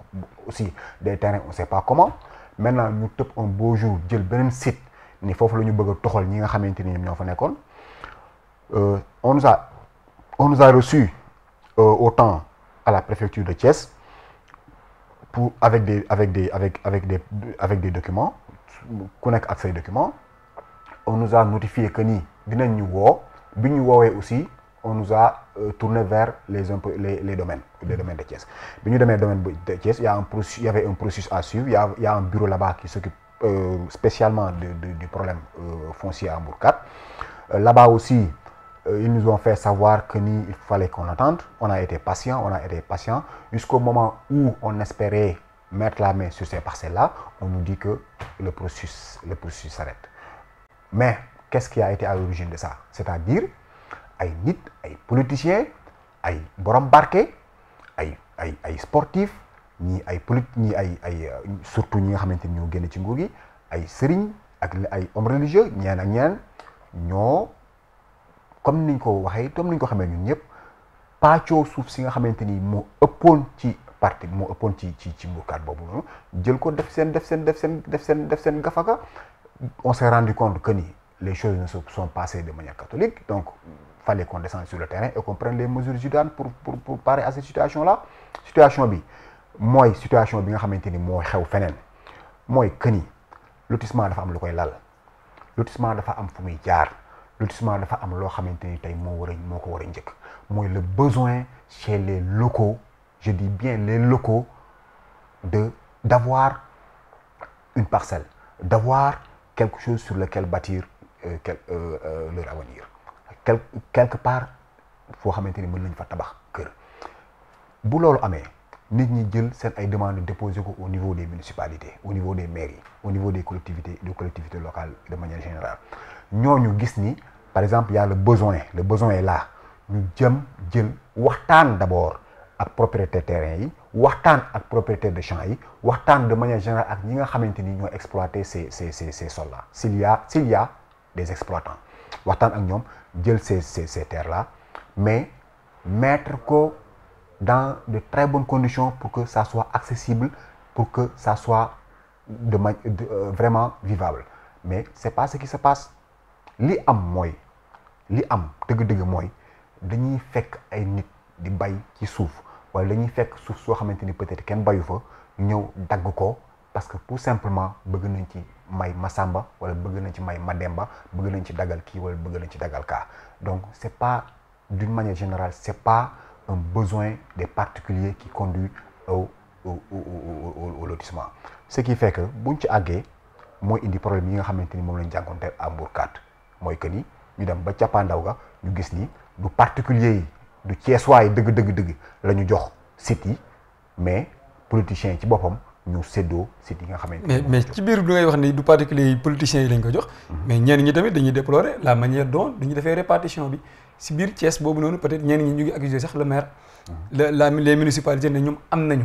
A: aussi des terrains on sait pas comment. maintenant ñu tëb un beau jour jël beneen site ni foofu la ñu bëgg a toxal ñi nga xamante ni ñoom ñoo fa nekkoon. on nous a reçu autant à la préfecture de Thiès. avec des documents ku nekk ak say documents on nous a notifié que ni dinañ ñu woo bi ñu woowee aussi on nous a tourné vers les domaines de Thiès bi ñu demee domaine de Thiès il y avait un processus à suivre il y a un bureau là-bas qui s'occupe spécialement du problème foncier à Mbourkat là-bas aussi ils nous ont fait savoir que ni il fallait qu'on attende on a été patient jusqu'au moment où on espérait mettre la main sur ces parcelles-là on nous dit que le processus s'arrête mais qu'est-ce qui a été à l'origine de ça c'est-à-dire ay nit ay politiciens ay borom barke ay sportifs ñii ay surtout ñi nga xamante ni ñoo génn ci nguur gi ay sëriñ ak ay hommes religieux ñeen ak ñeen ñoo comme niñ ko waxee comme niñ ko xamee ñun ñëpp pàccoo suuf si nga xamante ni moo ëppoon ci Mbourkat boobu noonu jël ko def seen gafaka on s'est rendu compte que ni les choses ne se sont passées de manière catholique donc fallait qu'on descende sur le terrain et qu'on prenne les mesures idoines pour parer à cette situation-là situation bi nga xamante ni moo xew feneen mooy que ni lotissement dafa am lu koy lal lotissement dafa am fu muy jaar lotissement dafa am loo xamante ni tey moo ko war a njëkk mooy le besoin chez les locaux je dis bien les locaux d'avoir une parcelle d'avoir quelque chose sur lequel bâtir leur avenir quelque part foo xamante ni mën nañ fa tabax kër bu loolu amee nit ñi jël seen ay demandes déposé ko au niveau des municipalités au niveau des mairies au niveau des collectivités locales de manière générale ñooñu gis ni par exemple il y a le besoin est là ñu jël waxtaan d'abord ak propriétaire terrain yi waxtaan ak propriétaire de champs yi waxtaan de manière générale ak ñi nga xamante ni ñoo exploiter ces sols là s'il y a des exploitants waxtaan ak ñoom jël ces terres là mais mettre ko dans de très bonnes conditions pour que ça soit accessible pour que ça soit vraiment vivable mais c'est pas ce qui se passe li am dëgg-dëgg mooy dañuy fekk ay nit di bay ci suuf wala dañuy fekk suuf soo xamante ni peut-être kenn bayu fa ñëw dagg ko parce que tout simplement bëgg nañ ci may Masamba wala bëgg nañ ci may Mademba bëgg nañ ci dagal kii wala bëgg nañ ci dagal kaa donc c'est pas d'une manière générale c'est pas un besoin des particuliers qui conduit au lotissement ce qui fait que buñ ci àggee mooy indi problème yi nga xamante ni moom lañ jànkoonte à Mbourkat mooy que ni ñu dem ba cappaandaw ga ñu gis ni du particulier yi du Thiessois dëgg la ñu jox sites yi mais politiciens yi ci boppam ñu séddoo sites yi nga xamante
B: mais ci biir du ngay wax ni du particulier yi politiciens yi lañ ko jox mais ñenn ñi tamit dañuy déplorer la manière dont duñu defee répartition bi si biir Thiès boobu noonu peut-être ñenn ñi ñu ngi accuser sax le maire les municipalités ne ñoom am nañu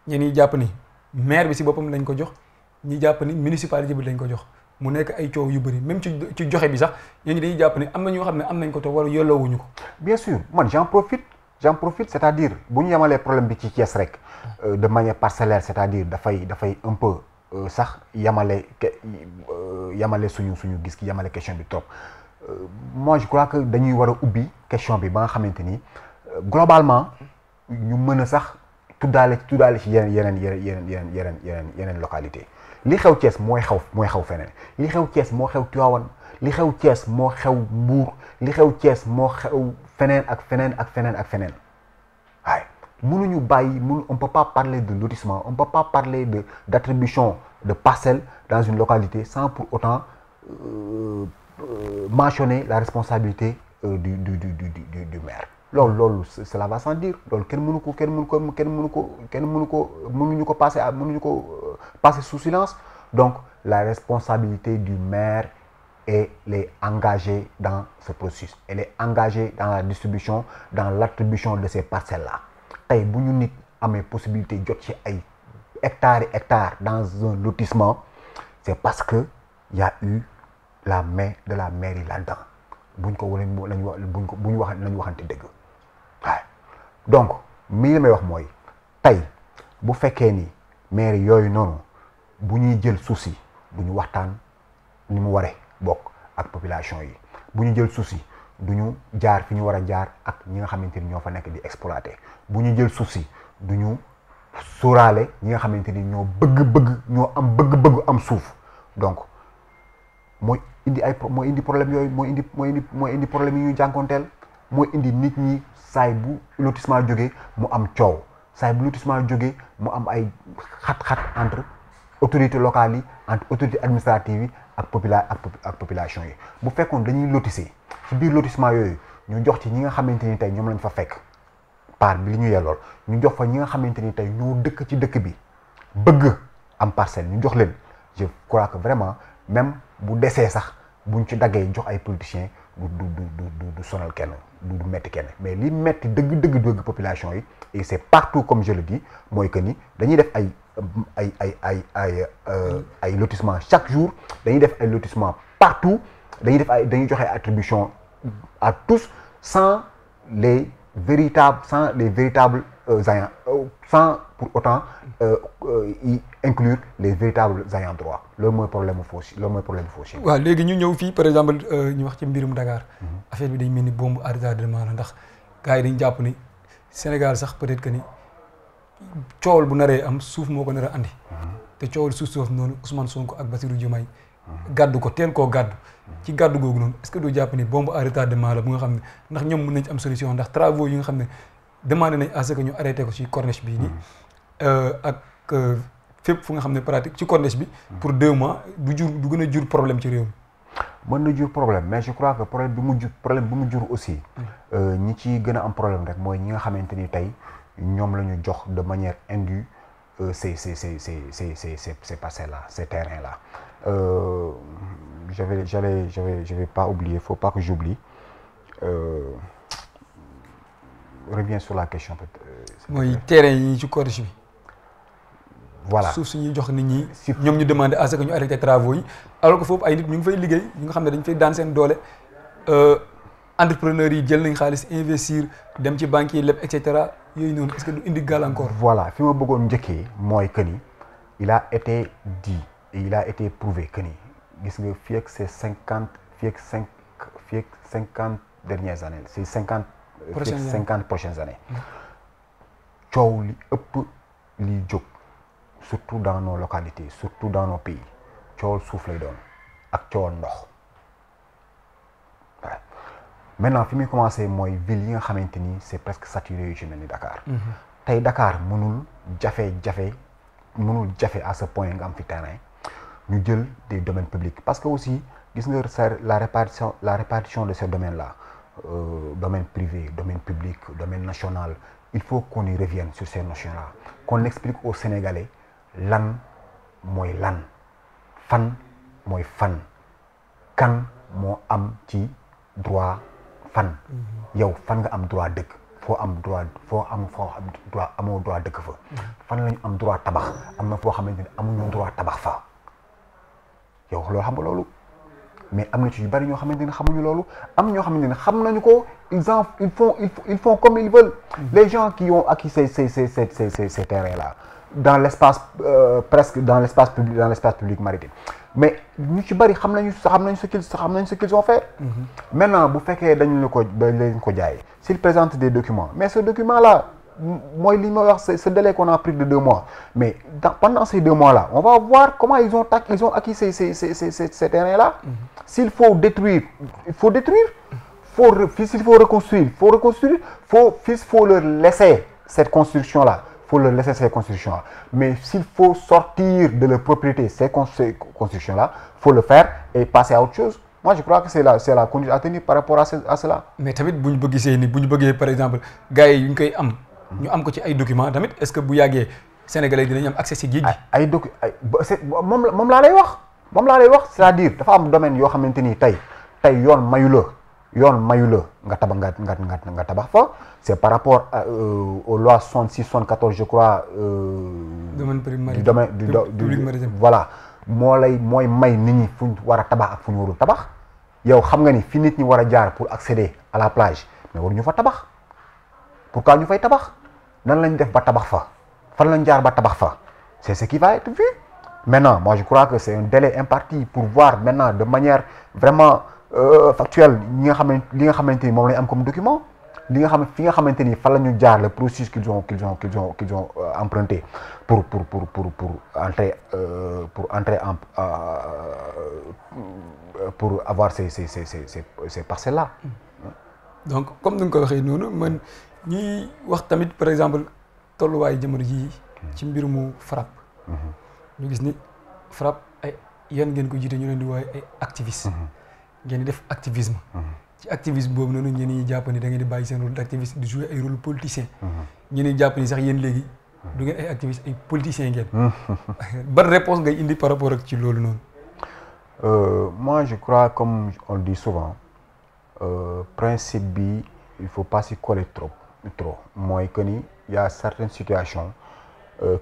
B: ñenn ñi jàpp ni maire bi si boppam lañ ko jox ñi jàpp ni municipalité bi lañ ko jox mu nekk ay coow yu bëri même ci joxe bi sax ñooñu dañuy jàpp ni am na ñoo xam ne am nañ ko te wala yelloowuñu ko.
A: bien sûr man j'en profite c'est-à-dire bu ñu yemalee problème bi ci Thiès rek de manière parcellaire c'est-à-dire dafay un peu sax yemale suñu gis ki yemale question bi trop moi je crois que dañuy war a ubbi question bi ba nga xamante ni globalement ñu mën a sax tuddaale ci yeneen localité li xew Thiès mooy xew feneen li xew Thiès moo xew Tivaouane li xew Thiès moo xew Mbour li xew Thiès moo xew feneen waaye mënuñu bàyyi on peut pas parler de lotissement on peut pas parler d'attribution de parcelles dans une localité sans pour autant mentionner la responsabilité du maire loolu cela va sans dire loolu mënuñu ko passer sous silence donc la responsabilité du maire elle est engagée dans ce processus elle est engagée dans la distribution dans l'attribution de ces parcelles là tey bu ñu nit amee possibilité jot ci ay hectares dans un lotissement c'est parce que y a eu la main de la mairie là-dedans bu ñu waxante dëgg waaye donc li may wax mooy tey bu fekkee ni mairie yooyu noonu bu ñuy jël suuf si bu ñu waxtaan ni mu waree bokk ak population yi bu ñu jël suuf si du ñu jaar fi ñu war a jaar ak ñi nga xamante ni ñoo fa nekk di exploiter bu ñu jël suuf si du ñu sóoraale ñi nga xamante ni ñoo am bëgg-bëgg am suuf donc mooy indi problème yooyu mooy indi problème yi ñuy jànkoonteel mooy indi nit ñi saay bu lotissement jógee mu am coow saay bu lotissement jógee mu am ay xat-xat entre autorités locales yi entre autorités administratives yi ak population yi bu fekkoon dañuy lotisser ci biir lotissement yooyu ñu jox ci ñi nga xamante ni tey ñoom lañ fa fekk part bi li ñu yellool ñu jox fa ñi nga xamante ni tey ñoo dëkk ci dëkk bi bëgg am parcelle ñu jox leen je crois que vraiment même bu desee sax buñ ci daggee jox ay politiciens du sonal kenn du metti kenn mais li metti dëgg population yi et c'est partout comme je le dis mooy que ni dañuy def ay lotissement chaque jour dañuy def ay lotissement partout dañuy joxe attribution à tous sans les véritables ayants sans pour autant y inclure les véritables ayants droit loolu mooy problème foncier
B: waaw léegi ñu ñëw fii par exemple ñu wax ci mbirum Dakar affaire bi dañ mel ni bombe à retardement la ndax gars yi dañ jàpp ni Sénégal sax peut-être que ni coowal bu naree am suuf moo ko nar a andi te coowal suuf noonu Ousmane Sonko ak Bassirou Diomaye gàddu ko teel koo gàddu ci gàddu googu noonu est-ce que doo jàpp ni bombe à retardement la bu nga xam ne ndax ñoom mën nañ ci am solution ndax travaux yi nga xam ne demandé nañ à ce que ñu arrêté ko ci corniche bii nii ak fépp fu nga xam ne pratique ci corniche bi pour 2 mois du gën a jur problème ci réew mi.
A: mën na jur problème mais je crois que problème bi mu jur aussi ñi ci gën a am problème rek mooy ñi nga xamante ni tey ñoom la ñu jox de manière indue ces parcelles là ces terrains là je vais pas oublier faut pas que j'oublie reviens sur la question peut-être.
B: mooy terrain yi ci corniche bi.
A: voilà
B: suuf si ñuy jox nit ñi. ñoom ñu demandé à ce que ñu arrêté travaux yi alors que foofu ay nit ñu ngi fay liggéey ñu nga xam ne dañ fay daan seen doole entrepreneurs yi jël nañ xaalis investir dem ci banques yi leb et cetera yooyu noonu est-ce que du indi gàllankoor.
A: voilà fi ma bëggoon njëkkee mooy que ni il a été dit et il a été prouvé que ni gis nga fii ak ces 50 dernières années ces 50 prochaines années coow li ëpp li jóg. surtout dans nos localités surtout dans nos pays coowal suuf lay doon ak coowal ndox waaw maintenant fi muy commencé mooy ville yi nga xamante ni c'est presque saturé yu ci mel ni Dakar. tey Dakar mënul jafe à ce point nga am fi terrain ñu jël des domaines publics parce que aussi gis nga la répartition de ces domaines là domaine privé, domaine public, domaine national. Il faut qu'on y revienne sur ces notions-là, qu'on explique aux Sénégalais lan mooy lan, fan mooy fan, kan moo am ci droit fan. yow fan nga am droit dëkk, foo am droit amoo droit dëkk fa. fan lañu am droit tabax, am na foo xamante ne amuñu droit tabax fa. yow loolu xam nga loolu, mais am na ci yu bari ñoo xamante ne xamuñu loolu, am ñoo xamante ne xam nañu ko, ils font comme ils veulent. Les gens qui ont acquis ces terrains-là dans l'espace presque dans l'espace public maritime, mais ñu ci bari xam nañu ce qu'ils ont fait. Maintenant bu fekkee dañ ko jaay, s'ils présentent des documents, mais ce document-là mooy li ma wax ce délai qu'on a pris de 2 mois, mais pendant ces 2 mois-là on va voir comment ils ont acquis ces terrains-là. S'il faut détruire, il faut détruire. S'il faut reconstruire, il faut leur laisser cette construction-là. Mais s'il faut sortir de leur propriété ces constructions-là, il faut le faire et passer à autre chose. Moi, je crois que c'est la conduite à tenir par rapport à cela.
B: Mais tamit bu ñu bëggee par exemple gars yi yu ñu koy am. ñu am ko ci ay documents tamit, est-ce que bu yàggee Sénégalais dinañ am accès ci géej gi.
A: moom laa lay wax. C'est-à-dire dafa am domaine yoo xamante ni tey yoon mayu la nga tabax fa. C'est par rapport aux lois 66 74 je crois.
B: domaine primaire
A: du voilà mooy may nit ñi fu ñu war a tabax ak fu ñu warul tabax. yow xam nga ni fi nit ñi war a jaar pour accéder à la plage, mais waruñu fa tabax. Pourquoi ñu fay tabax? Nan lañ def ba tabax fa? Fan lañ jaar ba tabax fa? C'est ce qui va être vu. Maintenant, moi je crois que c'est un délai imparti pour voir maintenant de manière vraiment factuelle li nga xamante ni moom lañ am comme document, fi nga xamante ni fan la ñu jaar le processus qu'ils ont emprunté pour entrer pour avoir ces parcelles-là.
B: Donc comme ni nga ko waxee noonu man ñuy wax tamit par exemple tolluwaay jamono ji ci mbirumu FRAPP. ñu gis ni FRAPP ay yan ngeen ko jiite ñu leen di woowe ay activistes. ngeen di def activisme. ci activisme boobu noonu ñenn ñi jàpp ni da ngeen di bàyyi seen rôle d'activiste di jouer ay rôle politicien. ñenn ñi jàpp ni sax yéen léegi du ngeen ay activistes ay politiciens ngeen. ban réponse ngay indi par rapport ak ci loolu noonu.
A: Moi je crois comme on le dit souvent. Principe bi il faut pas s'y coller trop mooy que ni il y a certaines situations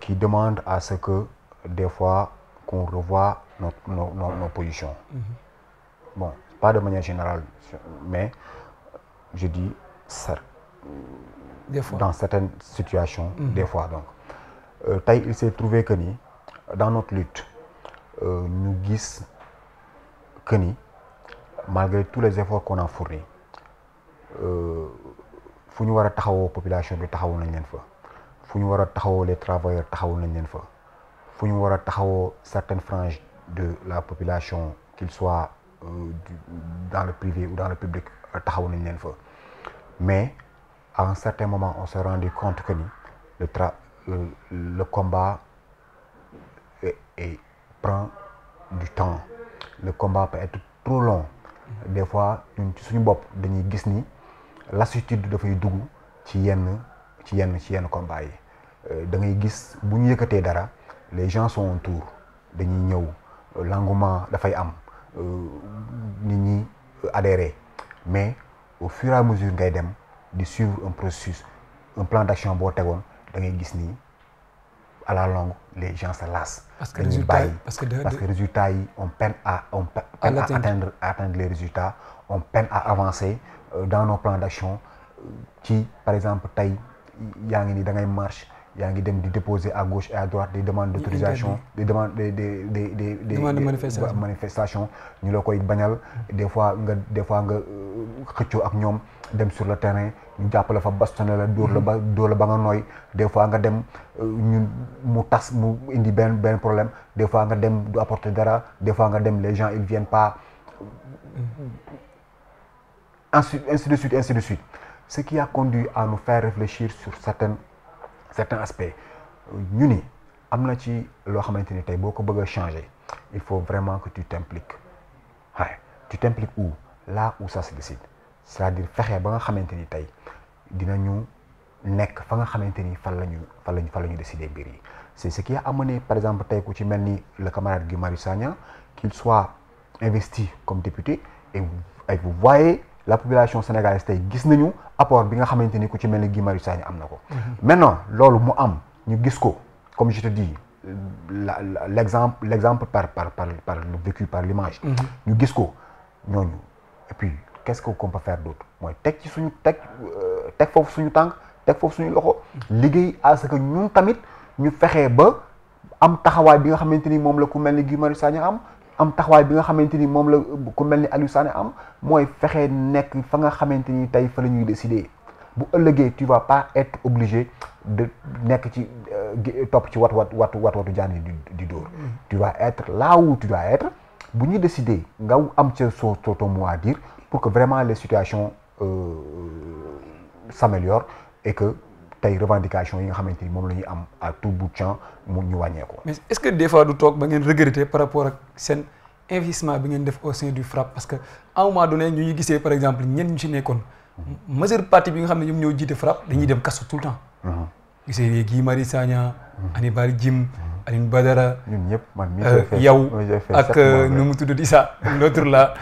A: qui demandent à ce que des fois qu'on revoie nos positions. Bon, pas de manière générale, mais je dis
B: des fois.
A: Dans certaines situations, des fois donc. Tey il s'est trouvé que ni dans notre lutte ñu gis que ni malgré tous les efforts qu'on a fournis fu ñu war a taxawoo population bi taxawul nañ leen fa, fu ñu war a taxawoo les travailleurs taxawul nañ leen fa, fu ñu war a taxawoo certaines franges de la population qu'ils soient dans le privé ou dans le public taxaw nañ leen fa. Mais à un certain moment on s'est rendu compte que ni le combat prend du temps, le combat peut être trop long. Des fois ñun ci suñu bopp dañuy gis ni lassitude dafay dugg ci yenn combat yi. Da ngay gis bu ñu yëkkatee dara les gens sont autour, dañuy ñëw, l'engouement dafay am, nit ñi adhérer, mais au fur et à mesure ngay dem di suivre un processus, un plan d'action boo tegoon da ngay gis ni à la longue les gens se lassent.
B: Parce que
A: résultats yi on peine à atteindre les résultats, on peine à avancer dans nos plans d'action. Ci par exemple tey yaa ngi ni da ngay marche, yaa ngi dem di déposer à gauche et à droite des demandes d'autorisation, des demandes de manifestation ñu la koy bañal. Des fois nga xëccoo ak ñoom dem sur le terrain ñu jàpp la fa bastonné la dóor la ba nga nooy. Des fois nga dem ñun mu tas mu indi benn problème. Des fois nga dem du apporter dara. Des fois nga dem les gens ils viennent pas. Ainsi de suite. Ce qui a conduit à nous faire réfléchir sur certains aspects. ñu ni am na ci loo xamante ni tey boo ko bëgg a changer il faut vraiment que tu t'impliques. Tu t'impliques où? Là où ça se décide. c'est-à-dire fexe ba nga xamante ni tey dinañu nekk fa nga xamante ni fan la ñu décider mbir yi. C'est ce qui a amené par exemple tey ku ci mel ni le camarade Guy Marius Sagna qu'il soit investi comme député et vous voyez la population sénégalaise tey gis nañu apport bi nga xamante ni ku ci mel ni Guy Marius Sagna am na ko. Maintenant loolu mu am ñu gis ko comme je te dis l'exemple par le vécu par l'image. ñu gis ko ñooñu et puis qu'est-ce qu'on peut faire d'autre mooy teg ci suñu teg foofu suñu tànk teg foofu suñu loxo liggéey à ce que ñun tamit ñu fexee ba am taxawaay bi nga xamante ni moom la ku mel ni Guy Marius Sagna am taxawaay bi nga xamante ni moom la ku mel ni Aliou Sané am mooy fexe nekk fa nga xamante ni tey fa la ñuy décider bu ëllëgee tu vas pas être obligé de nekk ci topp ci watu jaan di dóor. Tu vas être là où tu dois être bu ñuy décider nga am ca ton mot à dire pour que vraiment les situations s'améliorent et que tey revendication yi nga xamante ni moom la ñuy am à tout bout de champ mu ñu wàññeeku.
B: mais est-ce que des fois du toog ba ngeen regretter par rapport ak seen investissement bi ngeen def au sein du FRAPP parce que à un moment donné ñu ngi gisee par exemple ñenn ñu ci nekkoon majeure partie bi nga xam ne ñoom ñoo jiite FRAPP dañuy dem kaso tout le temps. gisee Guy Marius Sagna, Hannibal Djim, Alioune Badara.
A: ñun ñëpp man mii
B: yow ak nu mu tudd Issa l'autre là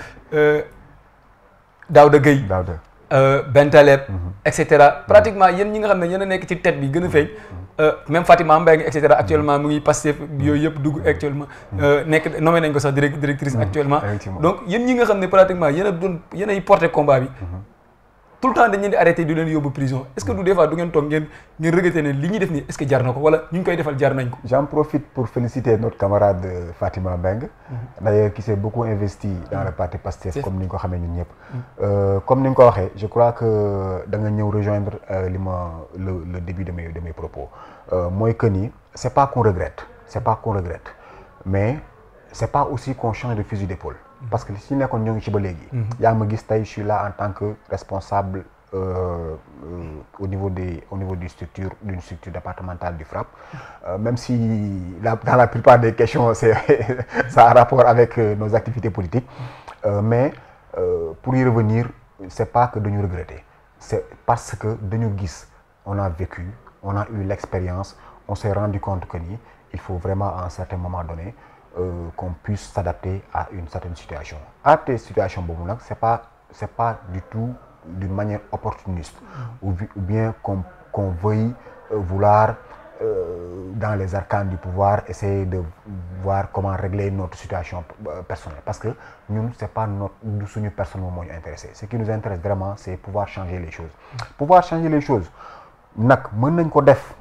B: Daouda Gueye. Bentaleb et cetera pratiquement yéen ñi nga xam ne yéen a nekk ci tête bi gën a feeñ même Fatima Mbengue et cetera actuellement mu ngi Pastef yooyu yëpp dugg actuellement nekk nommé nañ ko sax directrice actuellement donc yéen ñi nga xam ne pratiquement yéen ay porté combat bi tout le temps dañ leen di arrêté di leen yóbbu prison est-ce que du des fois du ngeen toog ngeen regretter ne li ñuy def nii est-ce que jar na ko wala ñu ngi koy defal jar nañ ko.
A: J'en profite pour féliciter notre camarade Fatima Mbengue d'ailleurs qui s'est beaucoup investi dans le parti Pastef comme ni nga ko xamee ñun ñëpp comme ni nga ko waxee je crois que da nga ñëw rejoindre le début de mes propos mooy que ni c'est pas qu'on regrette mais c'est pas aussi qu'on change de fusil d'épaule parce que si nekkoon ñoo ngi ci ba léegi yaa ma gis tey je suis là en tant que responsable au niveau d'une structure départementale du FRAPP même si dans la plupart des questions ça a rapport avec nos activités politiques mais pour y revenir c'est pas que dañu regretter c'est parce que dañu gis on a vécu on a eu l'expérience on s'est rendu compte que ni il faut vraiment à un certain moment donné qu'on puisse s'adapter à une certaine situation. À tes situations boobu nag c'est pas du tout d'une manière opportuniste ou bien qu'on veuille vouloir dans les arcanes du pouvoir essayer de voir comment régler notre situation personnelle parce que ñun c'est pas du suñu personne moom moo ñu intéressé ce qui nous intéresse vraiment c'est pouvoir changer les choses nag mën nañ ko def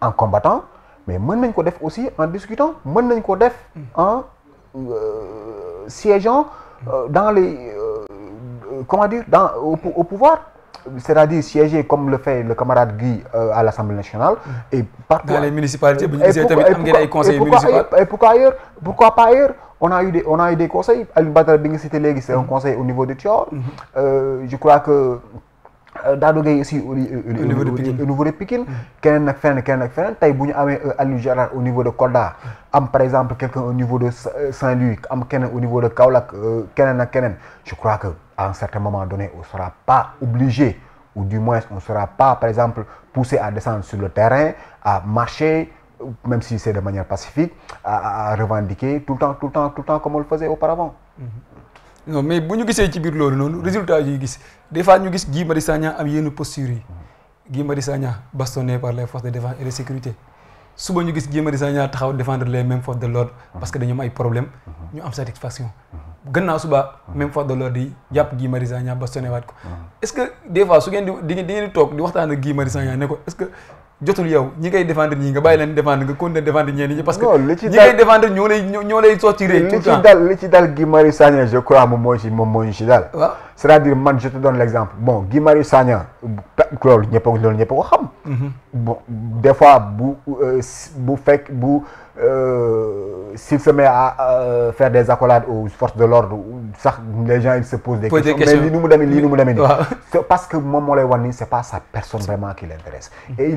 A: en combattant mais mën nañ ko def aussi en discutant mën nañ ko def en siégeant dans les comment dire au pouvoir c'est-à-dire siéger comme le fait le camarade Guy à l'Assemblée nationale et partout
B: dans les municipalités bu ñu gisee tamit am ngeen ay conseils municipaux
A: et pourquoi pas ailleurs on a eu des conseils Alioune Badara bi nga cité léegi c'est un conseil au niveau de Tivaouane je crois que Daouda Gueye aussi au niveau de Pikine keneen ak feneen tey bu ñu amee Aliou Gérard au niveau de Kolda am par exemple quelqu'un au niveau de Saint-Louis am keneen au niveau de Kaolack keneen ak keneen je crois que à un certain moment donné on sera pas obligé ou du moins on sera pas par exemple poussé à descendre sur le terrain à marcher même si c'est de manière pacifique à revendiquer tout le temps comme on le faisait auparavant.
B: non mais bu ñu gisee ci biir loolu noonu résultat yi gis des fois ñu gis Guy Marius Sagna am yenn posture yi Guy Marius Sagna bastonné par les forces de défense et de sécurité suba ñu gis Guy Marius Sagna taxaw défendre les mêmes forces de l'ordre parce que dañu am ay problème ñu am satisfaction gannaaw suba même force de l'ordre yi jàpp Guy Marius Sagna bastonné waat ko est-ce que des fois su ngeen di ngeen di toog di waxtaan ak Guy Marius Sagna ne ko est-ce que jotul yow ñi ngay défendre ñii nga bàyyi leen défendre nga continuer défendre ñenn ñi parce que ñi ngay défendre ñoo lay sortiré tout le temps
A: li ci dal Guy Marius Sagna je crois moom moo ñu ci dal c'est-à-dire man je te donne l'exemple bon Guy Marius Sagna loolu ñëpp ko xam bon des fois s'il se met à faire des accolades aux forces de l'ordre sax les gens ils se posent des questions mais lii nu mu demee nii c'est parce que moom moo lay wan ni c'est pas sa personne vraiment qui l'intéresse et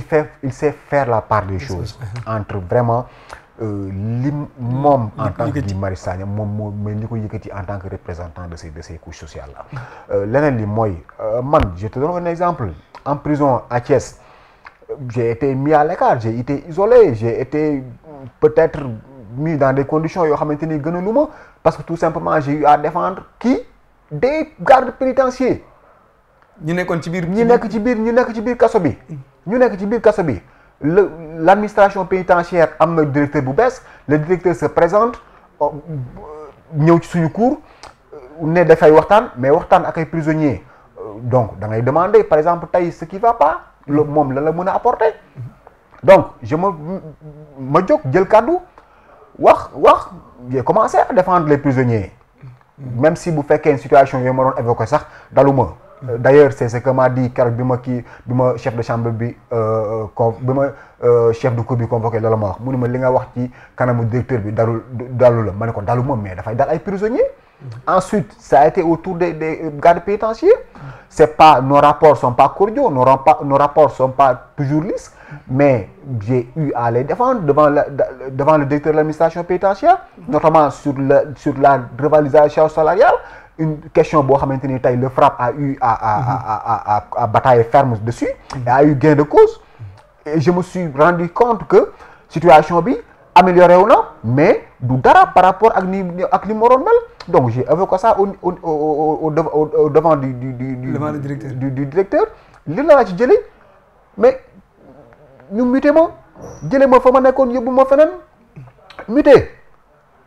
A: il sait faire la part des choses entre vraiment li moom en tant que Guy Marius Sagna moom mais li ko yëkkati en tant que représentant de ces couches sociales là leneen li mooy man je te donne un exemple en prison à Thiès j'ai été mis à l'écart j'ai été isolé j'ai été peut-être mis dans des conditions yoo xamante ni gënaluma parce que tout simplement j'ai eu à défendre des gardes pénitentiaires
B: ñu nekkoon ci biir
A: ñu nekk ci biir kaso bi l'administration pénitentiaire am na directeur bu bees le directeur se présente ñëw ci suñu cour ne dafay waxtaan mais waxtaan ak ay prisonniers donc da ngay demander par exemple tey ce qui va pas moom la mën a apporter donc ma jóg jël kàddu wax j'ai commencé à défendre les prisonniers même si bu fekkee une situation yooyu ma doon évoqué sax daluma d'ailleurs c'est ce que m'a dit keroog bi ma chef de chambre bi chef de cour bi convoqué la ma wax mu ne ma li nga wax ci kanamu directeur bi dalu la ma ne ko dalu moom mais dafay dal ay prisonniers ensuite ça a été autour des gardes pénitentiaires c'est pas nos rapports sont pas cordiaux nos rapports sont pas toujours lisses mais j'ai eu à les défendre devant le directeur de l'administration pénitentiaire notamment sur la revalorisation salariale une question boo xamante ni tey le FRAPP a eu à batailler ferme dessus et a eu gain de cause et je me suis rendu compte que situation bi amélioré wu na mais du dara par rapport ak ni mu waroon mel donc j'ai évoqué ça au devant du directeur li la ci jëlee mais ñu muté ma jëlee ma fa ma nekkoon yóbbu ma feneen muté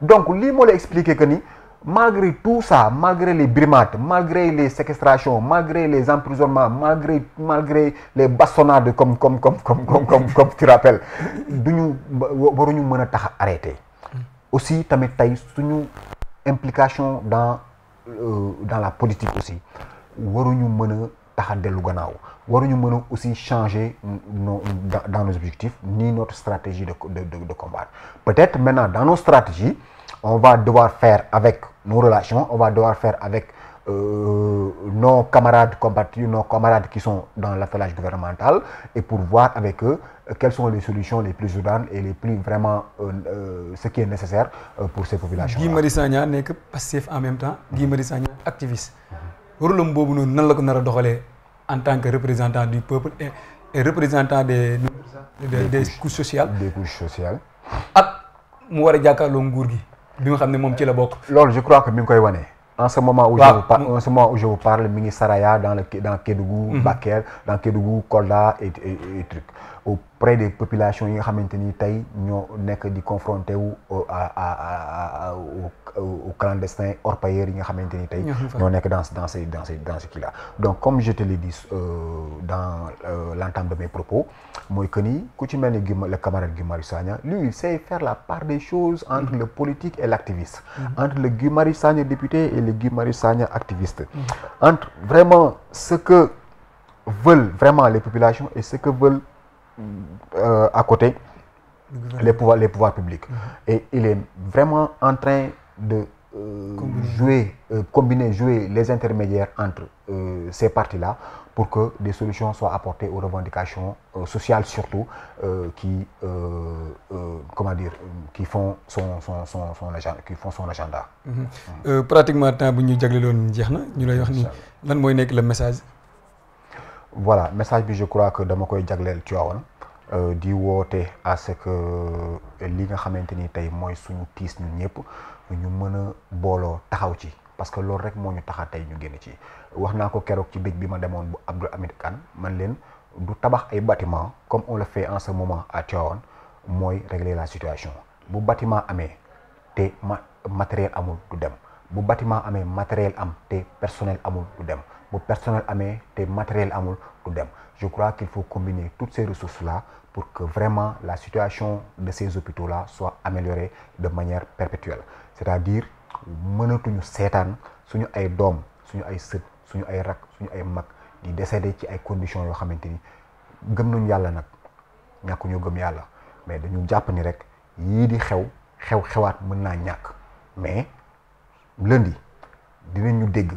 A: donc lii moo la expliqué que ni malgré tout ça malgré les brimades malgré les séquestrations malgré les emprisonnements malgré les bastonnades comme tu rappelles waruñu mën a tax a arrêter aussi tamit tey suñu implication dans la politique aussi waruñu mën a tax a dellu gannaaw waruñu mën a aussi changer dans nos objectifs ni notre stratégie de combat peut-être maintenant dans nos stratégies on va devoir faire avec nos relations on va devoir faire avec nos camarades compatriotes nos camarades qui sont dans l'attelage gouvernemental et pour voir avec eux quelles sont les solutions les plus urgentes et les plus vraiment ce qui est nécessaire pour ces populations.
B: Guy Marius Sagna nekk passif en même temps Guy Marius Sagna activiste rôlam boobu noonu nan la ko nar a doxalee en tant que représentant du peuple et représentant des couches sociales.
A: Des couches sociales.
B: ak mu war a jàkkaarloo nguur gi bi nga xam ne moom ci la bokk.
A: loolu je crois que mi ngi koy wane. en ce moment où je vous parle mi ngi Saraya dans Kédougou, Bakel, dans Kédougou, Kolda et trucs. Auprès des populations yi nga xamante ni tey ñoo nekk di confronté wu au clandestin orpailleurs yi nga xamante ni tey ñoo nekk dans ce kii là. Donc comme je te l'ai dit dans l'entame de mes propos mooy que ni ku ci mel ni le camarade Guy Marius Sagna lui il sait faire la part des choses entre le politique et l'activiste, entre le Guy Marius Sagna député et le Guy Marius Sagna activiste, entre vraiment ce que veulent vraiment les populations et ce que veulent à côté les pouvoirs publics. Et il est vraiment en train de jouer les intermédiaires entre ces partis-là pour que des solutions soient apportées aux revendications sociales surtout qui font son agenda.
B: Pratiquement temps bu ñu jagleeloon jeex na ñu lay wax ni lan mooy nekk le message.
A: Voilà message bi je crois que dama koy jagleel Tivaouane di woote à ce que li nga xamante ni tey mooy suñu tiis ñun ñëpp ñu mën a booloo taxaw ci parce que loolu rek moo ñu taxa tey ñu génn ci wax naa ko keroog ci bëj bi ma demoon bu Abdou Hamid Kane man leen du tabax ay bâtiment comme on le fait en ce moment à Tivaouane mooy régler la situation bu bâtiment amee te matériel amul du dem bu bâtiment amee matériel am te personnel amul du dem bu personnel amee te matériel amul du dem. Je crois qu'il faut combiner toutes ces ressources-là pour que vraiment la situation de ces hôpitaux-là soit améliorée de manière perpétuelle. C'est-à-dire mënatuñu seetaan suñu ay doom suñu ay sët suñu ay rak suñu ay mag di décédé ci ay conditions yoo xamante ni gëm nañu yàlla nag ñàkkuñu gëm yàlla mais dañu jàpp ni rek yii di xewaat mën naa ñàkk mais lundi dinañu dégg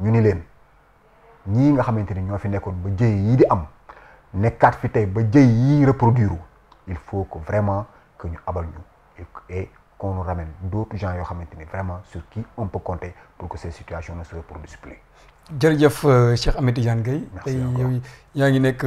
A: ñu ni leen ñii nga xamante ni ñoo fi nekkoon ba jëy yii di am nekkaat fi tey ba jëy yii reproduire il faut que vraiment que ñu abal ñu et qu'on nous ramène d'autres gens yoo xamante ni vraiment sur qui on peut compter pour que ces situations ne se reproduisent plus.
B: jërëjëf Cheikh Ahmed Tidiane Gueye.
A: merci
B: tey
A: encore
B: yow yaa ngi nekk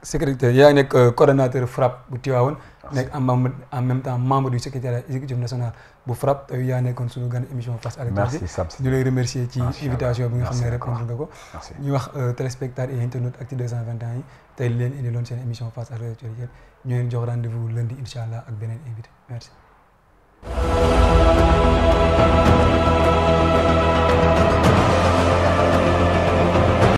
B: secrétaire yaa ngi nekk coordonnateur FRAPP bu Tivaouane. nekk en même temps membre du secrétariat exécutif national bu FRAPP tey yaa nekkoon suñu gan émission face à l'actualité.
A: merci Samsi
B: ñu lay remercier ci invitation bi nga xam ne
A: merci
B: répondre nga ko.
A: merci
B: ñu wax téléspectateurs et internautes Actu 221 yi tey leen indiloon seen émission face à l'actualité ñu leen jox rendez-vous lundi incha allah ak beneen invité merci.